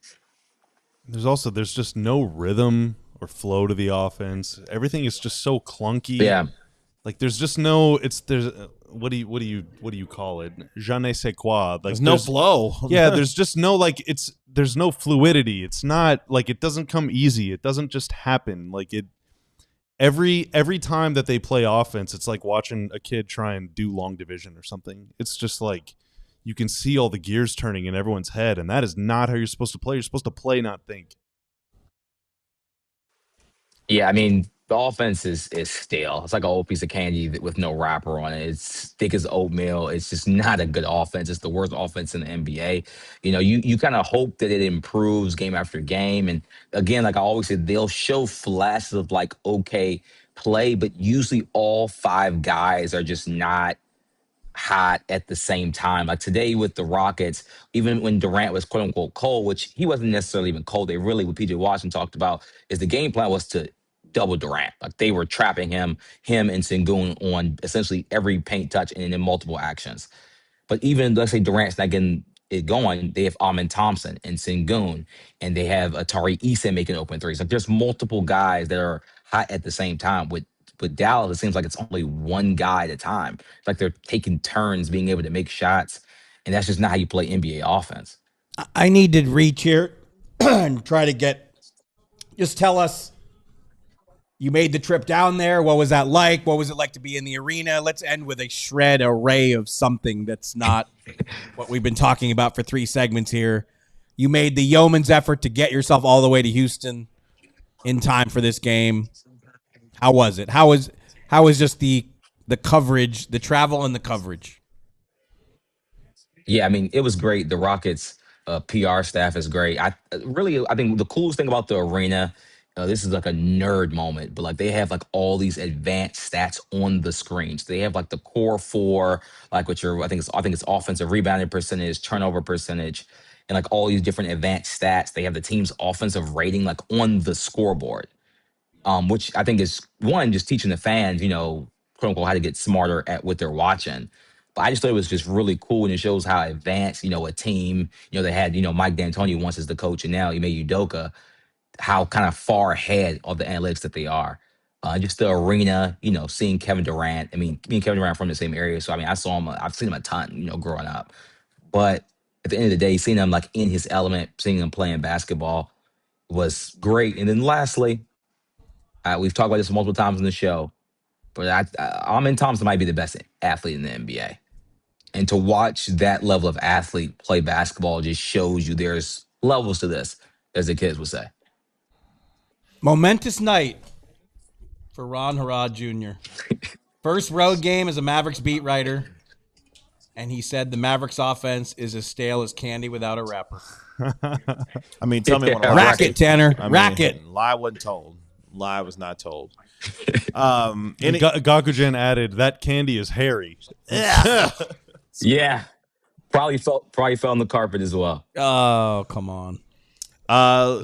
There's just no rhythm or flow to the offense. Everything is just so clunky. Yeah. Like there's just no what do you call it? Je ne sais quoi. Like there's no flow. Yeah, there's just no there's no fluidity. It's not like it doesn't come easy. It doesn't just happen. Like every time that they play offense, it's like watching a kid try and do long division or something. It's just like you can see all the gears turning in everyone's head, and that is not how you're supposed to play. You're supposed to play, not think. Yeah, I mean, the offense is stale. It's like an old piece of candy with no wrapper on it. It's thick as oatmeal. It's just not a good offense. It's the worst offense in the NBA. You kind of hope that it improves game after game. And again, like I always say, they'll show flashes of like okay play, but usually all 5 guys are just not hot at the same time. Like today with the Rockets, even when Durant was quote unquote cold, which he wasn't necessarily even cold. They really, what PJ Washington talked about is the game plan was to double Durant. Like they were trapping him and Sengun on essentially every paint touch and in multiple actions. But even let's say Durant's not getting it going, they have Amin Thompson and Sengun, and they have Atari Eason making open threes. Like there's multiple guys that are hot at the same time. With Dallas, it seems like it's only one guy at a time. It's like they're taking turns being able to make shots, and that's just not how you play NBA offense. I need to reach here and try to just tell us You made the trip down there. What was that like? What was it like to be in the arena? Let's end with a shred array of something that's not what we've been talking about for 3 segments here. You made the yeoman's effort to get yourself all the way to Houston in time for this game. How was it? How was just the coverage, the travel and the coverage? Yeah, I mean, it was great. The Rockets PR staff is great. I think the coolest thing about the arena, this is like a nerd moment, but like they have like all these advanced stats on the screens. They have like the core 4, like what I think it's offensive rebounding percentage, turnover percentage, and like all these different advanced stats. They have the team's offensive rating like on the scoreboard, which I think is one, just teaching the fans, quote unquote, how to get smarter at what they're watching. But I just thought it was just really cool, and it shows how advanced, a team, they had, Mike D'Antoni once as the coach, and now Ime Udoka, how kind of far ahead of the analytics that they are. Just the arena, seeing Kevin Durant. I mean, me and Kevin Durant are from the same area, so I mean, I've seen him a ton, growing up. But at the end of the day, seeing him like in his element, seeing him playing basketball was great. And then lastly, we've talked about this multiple times in the show, but Amen Thompson might be the best athlete in the NBA. And to watch that level of athlete play basketball just shows you there's levels to this, as the kids would say. Momentous night for Ron Harrod Jr. First road game as a Mavericks beat writer, and he said the Mavericks offense is as stale as candy without a wrapper. I mean, tell me what rack it, Tanner. Rack it. Lie wasn't told. Lie was not told. Gakujen added, that candy is hairy. Yeah. Probably fell on the carpet as well. Oh, come on.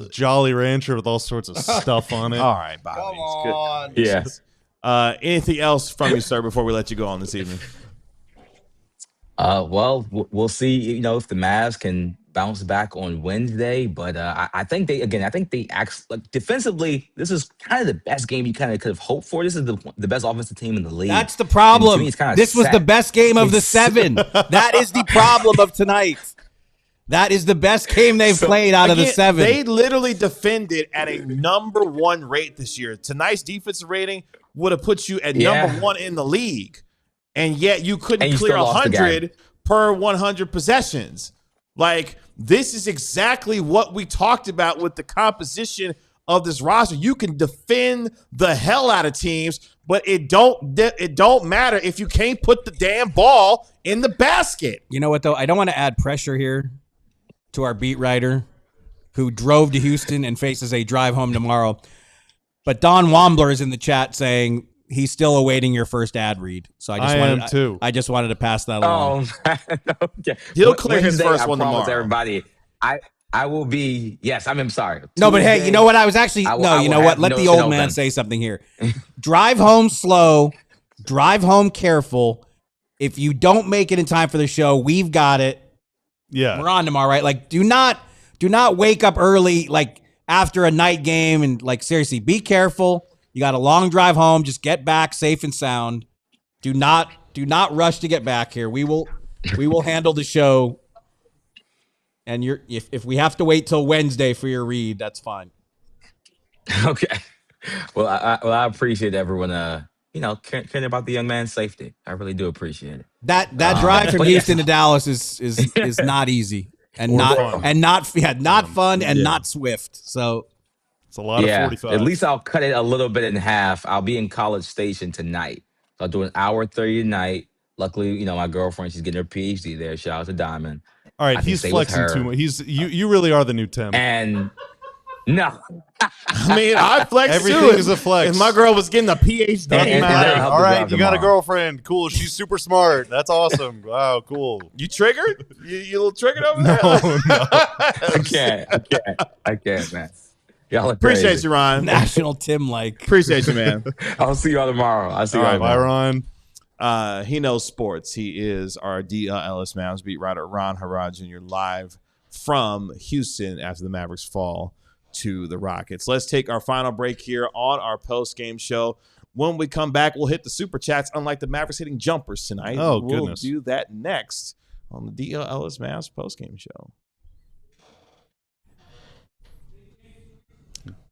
Jolly Rancher with all sorts of stuff on it. All right, Bobby. Come on. Good. Yes. Anything else from you, sir, before we let you go on this evening? Well, we'll see, if the Mavs can bounce back on Wednesday, but I think they act like defensively. This is kind of the best game you kind of could have hoped for. This is the best offensive team in the league. That's the problem. Me, this was the best game of the 7. That is the problem of tonight. That is the best game they've played out of the 7. They literally defended at a number 1 rate this year. Tonight's defensive rating would have put you at number 1 in the league, and yet you couldn't clear 100 per 100 possessions. Like, this is exactly what we talked about with the composition of this roster. You can defend the hell out of teams, but it don't matter if you can't put the damn ball in the basket. You know what, though? I don't want to add pressure here to our beat writer who drove to Houston and faces a drive home tomorrow. But Don Wambler is in the chat saying he's still awaiting your first ad read. So I just wanted to pass that along. Okay. He'll clear his first one tomorrow. Everybody, I will be. Yes, I'm sorry. No, but hey, you know what? I was actually you know what? Let the old man say something here. Drive home slow. Drive home careful. If you don't make it in time for the show, we've got it. Yeah, we're on tomorrow, right? Like, do not wake up early, like after a night game, and like seriously, be careful. You got a long drive home. Just get back safe and sound. Do not rush to get back here. We will handle the show. And if we have to wait till Wednesday for your read, that's fine. Okay. Well, I appreciate everyone. Caring about the young man's safety. I really do appreciate it. That drive from Houston to Dallas is not easy and not fun and not swift. So it's a lot of 45. At least I'll cut it a little bit in half. I'll be in College Station tonight. So I'll do an hour 30 tonight. Luckily, my girlfriend, she's getting her PhD there. Shout out to Diamond. All right, he's flexing too much. You really are the new Tim. And no. I mean, I flex Everything too. is a flex. And my girl was getting a PhD. All right, you got a girlfriend. Cool. She's super smart. That's awesome. Wow, cool. You triggered? You a little triggered over there? No. I can't, man. Y'all appreciate you, Ron. National Tim appreciate you, man. I'll see y'all tomorrow. Bye, Ron. He knows sports. He is our DLLS Mavs beat writer, Ron Harrod Jr., live from Houston after the Mavericks fall to the Rockets. Let's take our final break here on our post-game show. When we come back, we'll hit the Super Chats, unlike the Mavericks hitting jumpers tonight. Oh, we'll goodness. do that next on the DLLS Mavs post-game show.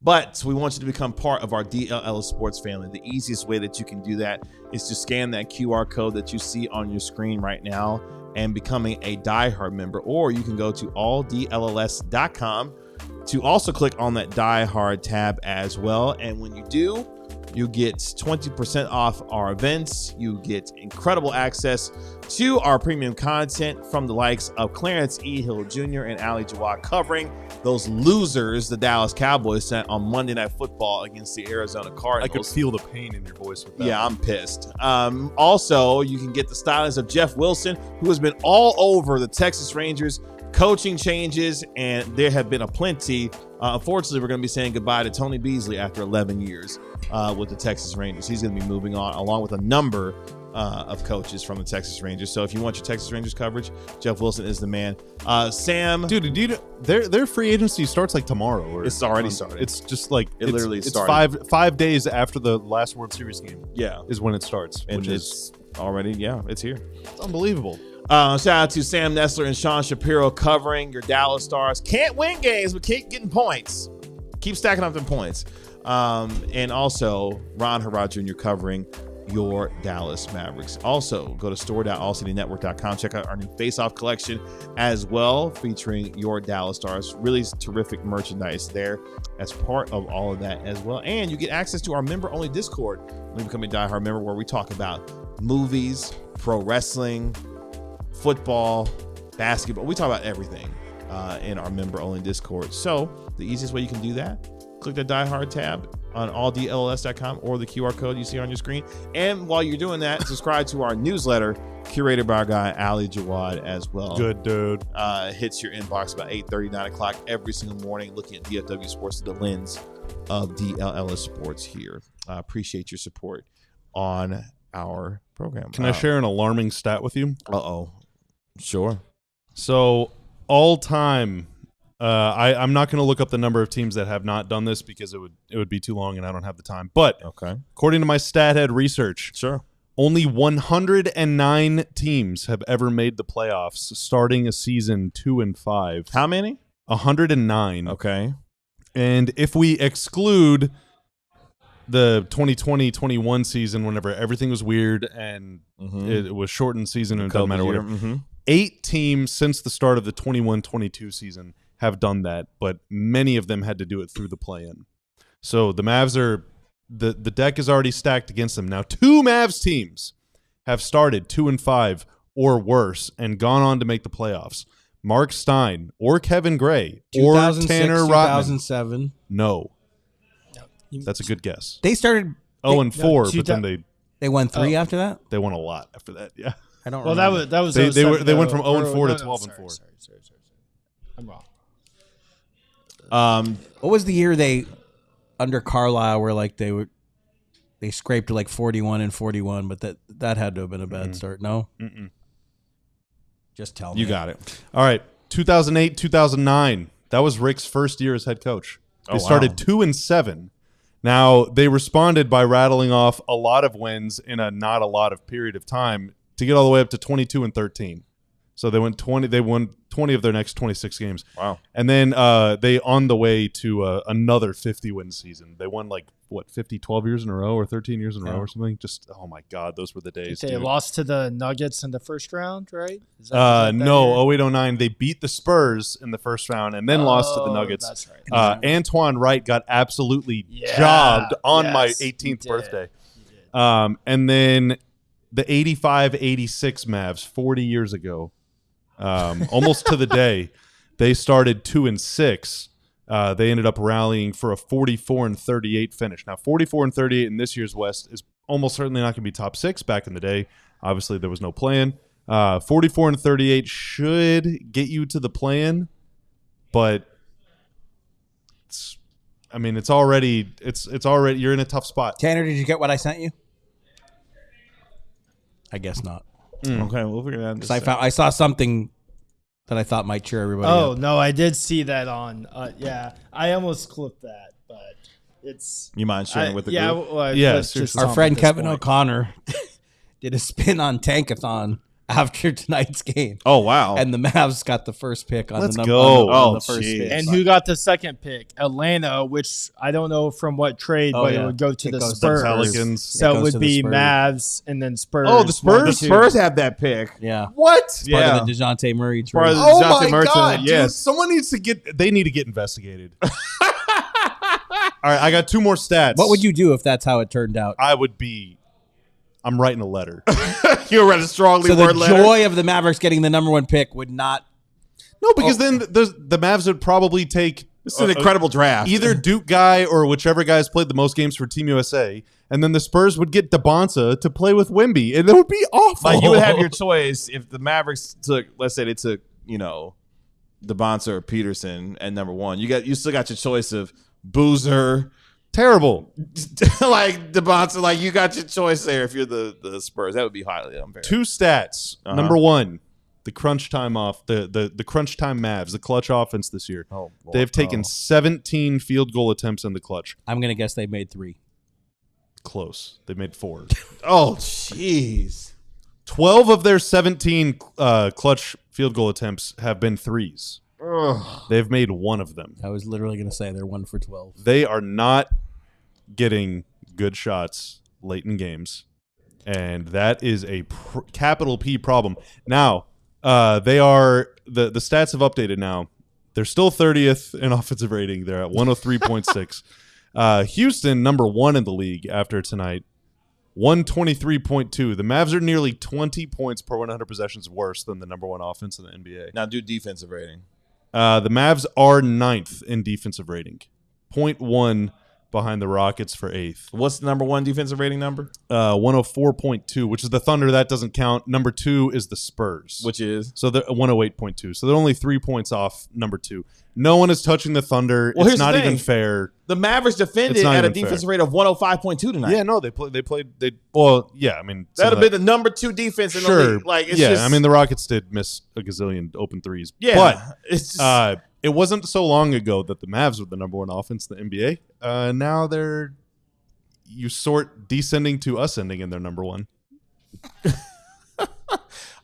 But we want you to become part of our DLLS Sports family. The easiest way that you can do that is to scan that QR code that you see on your screen right now and becoming a diehard member. Or you can go to alldlls.com to also click on that diehard tab as well. And when you do, you get 20% off our events. You get incredible access to our premium content from the likes of Clarence E. Hill Jr. and Ali Jawad covering those losers the Dallas Cowboys sent on Monday Night Football against the Arizona Cardinals. I could feel the pain in your voice with that. Yeah, I'm pissed. Also, you can get the stylings of Jeff Wilson, who has been all over the Texas Rangers coaching changes, and there have been a plenty. Unfortunately, we're going to be saying goodbye to Tony Beasley after 11 years with the Texas Rangers. He's going to be moving on, along with a number of coaches from the Texas Rangers. So if you want your Texas Rangers coverage, Jeff Wilson is the man. Sam, dude, their free agency starts like tomorrow. Or it's already started. It's just like it literally it's started. five days after the last World Series game. Yeah, is when it starts, and which is already it's here. It's unbelievable. Shout out to Sam Nessler and Sean Shapiro covering your Dallas Stars. Can't win games, but keep getting points. Keep stacking up them points. And also Ron Harrod Jr. covering your Dallas Mavericks. Also, go to store.allcitynetwork.com. Check out our new Face-Off collection as well, featuring your Dallas Stars. Really terrific merchandise there as part of all of that as well. And you get access to our member-only Discord when you become a diehard member, where we talk about movies, pro wrestling, football, basketball. We talk about everything in our member-only Discord. So the easiest way you can do that, click the Die Hard tab on alldlls.com or the QR code you see on your screen. And while you're doing that, subscribe to our newsletter curated by our guy, Ali Jawad, as well. Good dude. Hits your inbox about 8:30, 9 o'clock every single morning, looking at DFW Sports through the lens of DLLS Sports here. Appreciate your support on our program. Can I share an alarming stat with you? Uh-oh. Sure. So all time, I'm not going to look up the number of teams that have not done this because it would be too long and I don't have the time. But according to my StatHead research, sure, only 109 teams have ever made the playoffs starting a season 2-5. How many? 109. Okay. And if we exclude the 2020-21 season, whenever everything was weird and it was shortened season and it doesn't matter whatever. 8 teams since the start of the 21-22 season have done that, but many of them had to do it through the play-in. So the Mavs are the deck is already stacked against them. Now 2 Mavs teams have started 2-5 or worse and gone on to make the playoffs. Mark Stein or Kevin Gray or Tanner Rotman. 2007. No. That's a good guess. They started 0-4, but then they won 3 after that. They won a lot after that. Yeah. I don't. Well, remember. that was they went from 0-4 to 12-4. Sorry. I'm wrong. What was the year they under Carlisle where like they scraped to like 41-41, but that had to have been a bad start. No. Just tell me. You got it. All right. 2008, 2009. That was Rick's first year as head coach. They started 2-7. Now, they responded by rattling off a lot of wins in a not a lot of period of time to get all the way up to 22-13. So they won 20 of their next 26 games. Wow. And then they on the way to another 50-win season. They won 50 12 years in a row or 13 years in a row or something. Just, oh my God, those were the days. They lost to the Nuggets in the first round, right? No, 08-09. They beat the Spurs in the first round and then lost to the Nuggets. That's right. Antoine Wright got absolutely jobbed on my 18th birthday. And then the 85-86 Mavs 40 years ago, almost to the day, they started 2-6. They ended up rallying for a 44-38 finish. Now, 44-38 in this year's West is almost certainly not going to be top 6 back in the day. Obviously, there was no plan. 44-38 should get you to the plan, but it's already you're in a tough spot. Tanner, did you get what I sent you? I guess not. Okay, we'll figure that out. I saw something that I thought might cheer everybody up. No, I did see that on. I almost clipped that, but it's. You mind sharing with the group? Well, yeah, let's just Our stop friend at this Kevin point. O'Connor did a spin on Tankathon after tonight's game. Oh, wow. And the Mavs got the first pick on Let's the go. on the first jeez. pick. And who got the second pick? Atlanta, which I don't know from what trade, Oh, but yeah. it would go to It the goes to the Spurs. Pelicans. So It it goes to would the be Spurs. Mavs and then Spurs. Oh, the Spurs? one, The two. Spurs have that pick. Yeah. What? Part of the DeJounte Murray Part trade. of Oh Jonathan my Merton, God, yes. dude. Someone needs to they need to get investigated. All right, I got 2 more stats. What would you do if that's how it turned out? I'm writing a letter. You read a strongly So the worded letter. joy of the Mavericks getting the number 1 pick would not. No, because then the Mavs would probably take This is an incredible draft. either Duke guy or whichever guy's played the most games for Team USA, and then the Spurs would get DeBonsa to play with Wemby, and that would be awful. Like, you would have your choice if the Mavericks took, let's say they took, DeBonsa or Peterson at number 1. You still got your choice of Boozer, terrible. like DeBonsa. Like, you got your choice there if you're the Spurs. That would be highly unfair. 2 stats. Uh-huh. Number 1, the crunch time the crunch time Mavs, the clutch offense this year. Oh, Lord. They've taken 17 field goal attempts in the clutch. I'm going to guess they made 3. Close. They made 4. Oh, jeez. 12 of their 17 clutch field goal attempts have been threes. Ugh. They've made 1 of them. I was literally going to say they're 1 for 12. They are not getting good shots late in games, and that is a capital P problem. Now, they are the stats have updated now. They're still 30th in offensive rating. They're at 103.6. Houston, number 1 in the league after tonight, 123.2. The Mavs are nearly 20 points per 100 possessions worse than the number 1 offense in the NBA. Now do defensive rating. The Mavs are 9th in defensive rating, 0.1 behind the Rockets for 8th. What's the number 1 defensive rating number? 104.2, which is the Thunder. That doesn't count. Number 2 is the Spurs, Which is? so they're 108.2. So they're only 3 points off number 2. No one is touching the Thunder. Well, It's here's the not thing. even fair. The Mavericks defended It's not at a even fair. defensive rate of 105.2 tonight. Yeah, no, they played. Well, yeah, I mean, That would have been the number 2 defense in the sure. league. Like, it's yeah, just, I mean, the Rockets did miss a gazillion open threes. yeah, but it's just, it wasn't so long ago that the Mavs were the number 1 offense in the NBA. Now they're descending to ascending in their number 1.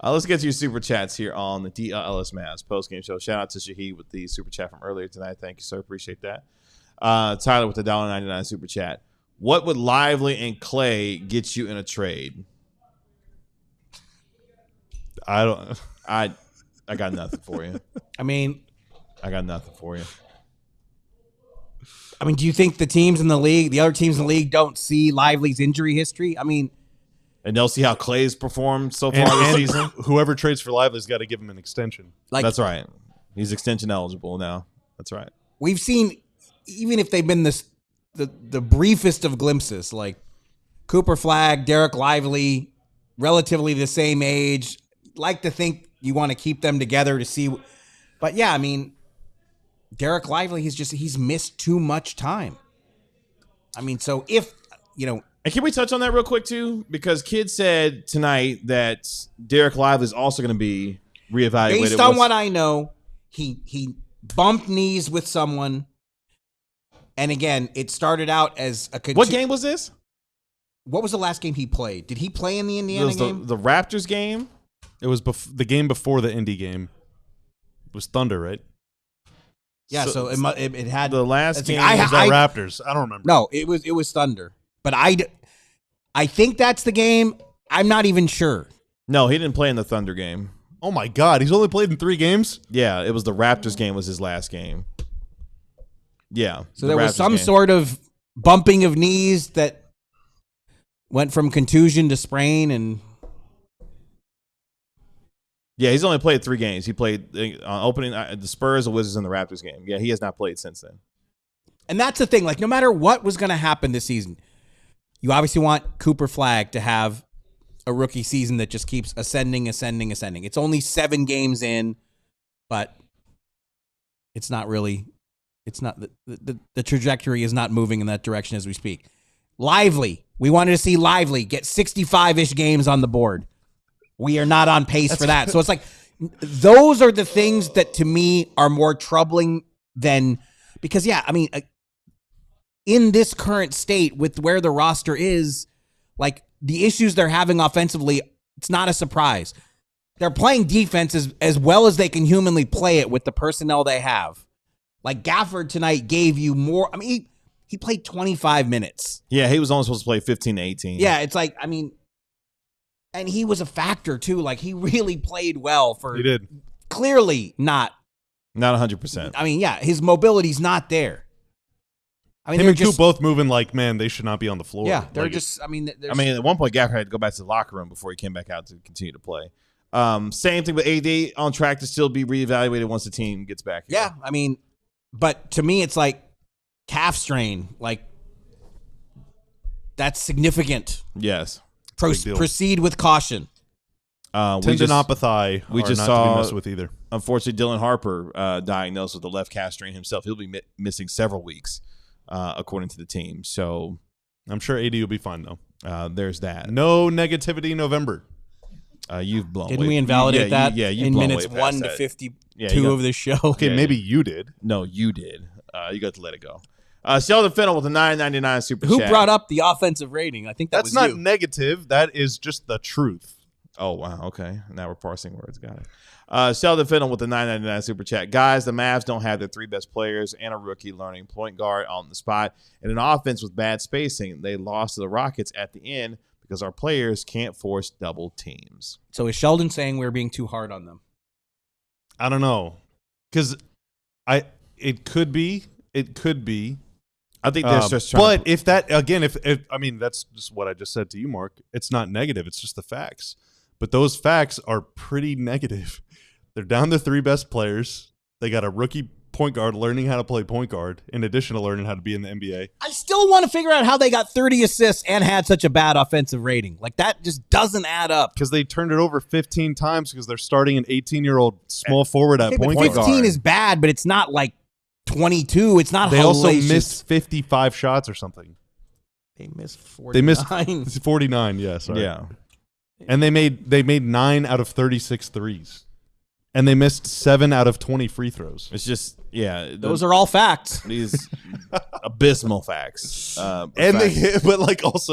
let's get to your super chats here on the DLLS Mavs postgame show. Shout out to Shahid with the super chat from earlier tonight. Thank you, sir. Appreciate that. Tyler with the $1.99 super chat. What would Lively and Clay get you in a trade? I don't. I got nothing for you. I mean, do you think the teams in the league, the other teams in the league, don't see Lively's injury history? I mean, And they'll see how Clay's performed so far this And season. whoever trades for Lively's got to give him an extension. like That's right. He's extension eligible now. That's right. we've seen, even if they've been the briefest of glimpses, like Cooper Flagg, Derek Lively, relatively the same age. Like to think you want to keep them together to see, but yeah, I mean, Derek Lively, he's missed too much time. I mean, so if And can we touch on that real quick too? Because Kid said tonight that Derek Lively is also going to be reevaluated. based on what I know, he bumped knees with someone, and again, it started out as a. What game was this? What was the last game he played? Did he play in the It Indiana was game? the Raptors game. It was the game before the Indy game. It was Thunder, right? Yeah, so it had The last let's game see, Was that Raptors? I don't remember. no, it was Thunder, but I think that's the game. I'm not even sure. No, he didn't play in the Thunder game. Oh my God, he's only played in 3 games. Yeah, it was the Raptors game was his last game. Yeah. So the there was Raptors some game. sort of bumping of knees that went from contusion to sprain, and Yeah, he's only played 3 games. He played on opening the Spurs, the Wizards, and the Raptors game. Yeah, he has not played since then. that's the thing. Like, no matter what was going to happen this season, you obviously want Cooper Flagg to have a rookie season that just keeps ascending. It's only 7 games in, but it's not really. It's not the trajectory is not moving in that direction as we speak. Lively, we wanted to see Lively get 65-ish games on the board. We are not on pace for that. So it's like those are the things that to me are more troubling than because yeah, I mean, in this current state with where the roster is, like the issues they're having offensively, it's not a surprise. they're playing defense as well as they can humanly play it with the personnel they have. Like Gafford tonight gave you more. I mean, he played 25 minutes. Yeah, he was only supposed to play 15 to 18. Yeah, it's like, I mean, and he was a factor too. Like he really played well for. He did. Clearly not 100%. I mean, yeah, his mobility's not there. I mean, Him they're and just, Coop both moving like, man, they should not be on the floor. yeah, they're Like, just. I mean, at one point, Gafford had to go back to the locker room before he came back out to continue to play. Same thing with AD, on track to still be reevaluated once the team gets back here. yeah. I mean, but to me, it's like calf strain. Like that's significant. Yes. big deal. Proceed with caution. Tendinopathy we just not saw- to be messed with either. Unfortunately, Dylan Harper diagnosed with the left calf strain himself. He'll be missing several weeks, according to the team. So I'm sure AD will be fine though. there's that. No negativity November. You've blown. Didn't we invalidate that? you've in blown minutes way past 1 to that. 52 Yeah, you got- of the show. Okay, Yeah, maybe you did. No, you did. You got to let it go. Sheldon Fennell with a $9.99 super Who chat. brought up the offensive rating? I think that That's was not you. negative. That is just the truth. Oh, wow. Okay. Now we're parsing words. Got it. Sheldon Fennell with the $9.99 super chat. Guys, the Mavs don't have their three best players and a rookie learning point guard on the spot. And an offense with bad spacing. They lost to the Rockets at the end because our players can't force double teams. So is Sheldon saying we're being too hard on them? I don't know, because it could be. I think they're just trying but if that again, if I mean that's just what I just said to you, Mark. It's not negative. It's just the facts. But those facts are pretty negative. They're down the three best players. They got a rookie point guard learning how to play point guard, in addition to learning how to be in the NBA. I still want to figure out how they got 30 assists and had such a bad offensive rating. Like that just doesn't add up. Because they turned it over 15 times because they're starting an 18-year-old small forward at Okay, but point 15 guard. is bad, but it's not like 22. It's not They also hellacious. missed 55 shots or something. They missed 49. They missed 49, yeah, sorry. Yeah. And they made 9 out of 36 threes. And they missed 7 out of 20 free throws. It's just, yeah. Those are all facts. these abysmal facts. And facts.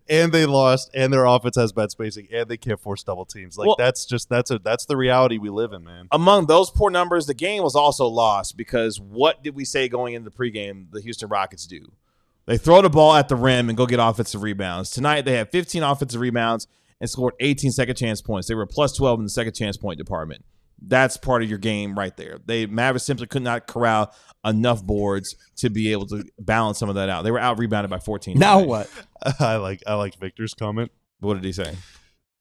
and they lost, and their offense has bad spacing, and they can't force double teams. Like Well- that's the reality we live in, man. Among those poor numbers, the game was also lost because what did we say going into the pregame the Houston Rockets do? They throw the ball at the rim and go get offensive rebounds. Tonight, they had 15 offensive rebounds and scored 18 second chance points. They were plus 12 in the second chance point department. That's part of your game right there. Mavericks simply could not corral enough boards to be able to balance some of that out. They were out rebounded by 14. Now tonight. what? I like Victor's comment. What did he say?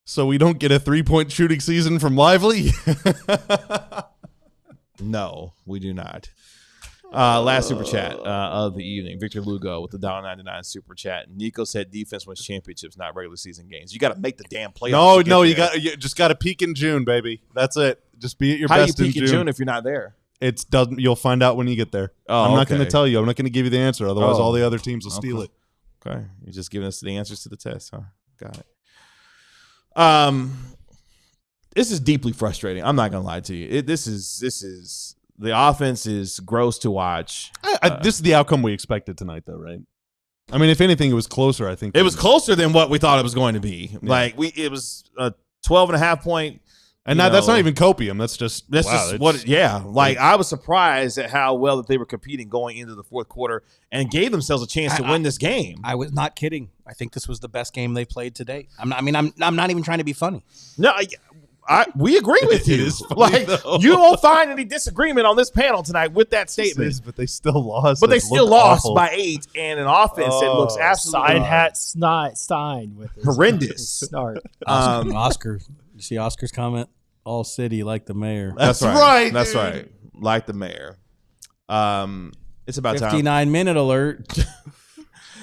So we don't get a 3-point shooting season from Lively? No, we do not. Last super chat of the evening. Victor Lugo with the $1.99 super chat. Nico said defense wins championships, not regular season games. You got to make the damn playoffs. You just got to peak in June, baby. That's it. Just be at your How do you best peak in in June. June if you're not there? You'll find out when you get there. Oh, I'm not going to okay. tell you. I'm not going to give you the answer. Otherwise, Oh. all the other teams will steal it. Okay, you're just giving us the answers to the test, huh? Got it. This is deeply frustrating. I'm not gonna lie to you. This is the offense is gross to watch. This is the outcome we expected tonight, though, right? I mean, if anything, it was closer. I think It was closer than what we thought it was going to be. Like it was a 12.5 point. and that's not even copium. That's just Like I was surprised at how well that they were competing going into the fourth quarter and gave themselves a chance to win this game. I was not kidding. I think this was the best game they played today. I'm not even trying to be funny. No, we agree with you. It is funny, though. You won't find any disagreement on this panel tonight with that statement. but they still lost. But they It still looked lost awful. by 8 and an offense that looks absolutely Side hat Stein with his horrendous. snark. Oscar, you see Oscar's comment? All city like the mayor. That's right. That's dude. right. Like the mayor. It's about time. 59-minute alert.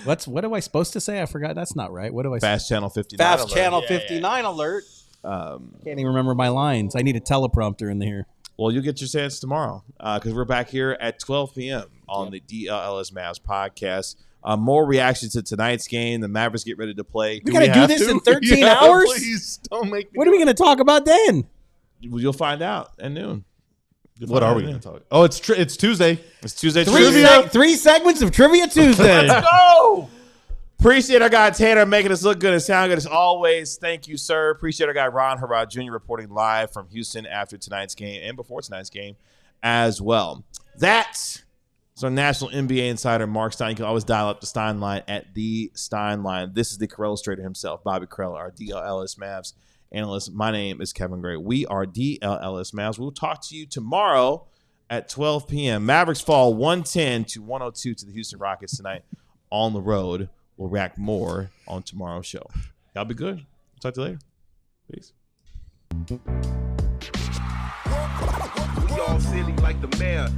What am I supposed to say? I forgot. That's not right. What do I say? Fast Channel 59. Fast alert. Channel Yeah, 59 alert. yeah. Can't even remember my lines. I need a teleprompter in here. Well, you'll get your chance tomorrow because we're back here at 12 p.m. on the DLLS Mavs podcast. More reaction to tonight's game. The Mavericks get ready to play. We got to do have this to? in 13 Yeah, hours? Please don't make me. What are we going to talk about then? You'll find out at noon. What are we going to talk? Oh, it's Tuesday. It's Tuesday. Three segments of Trivia Tuesday. Let's go. Appreciate our guy Tanner making us look good and sound good as always. Thank you, sir. Appreciate our guy Harrod Jr. reporting live from Houston after tonight's game and before tonight's game as well. That's our national NBA insider, Mark Stein. You can always dial up the Stein line at the Stein line. This is the Corell Strader himself, Bobby Corell, our DLLS Mavs analyst. My name is Kevin Gray. We are DLLS Mavs. We'll talk to you tomorrow at 12 p.m. Mavericks fall 110-102 to the Houston Rockets tonight on the road. We'll react more on tomorrow's show. Y'all be good. Talk to you later. Peace. We all silly like the mayor.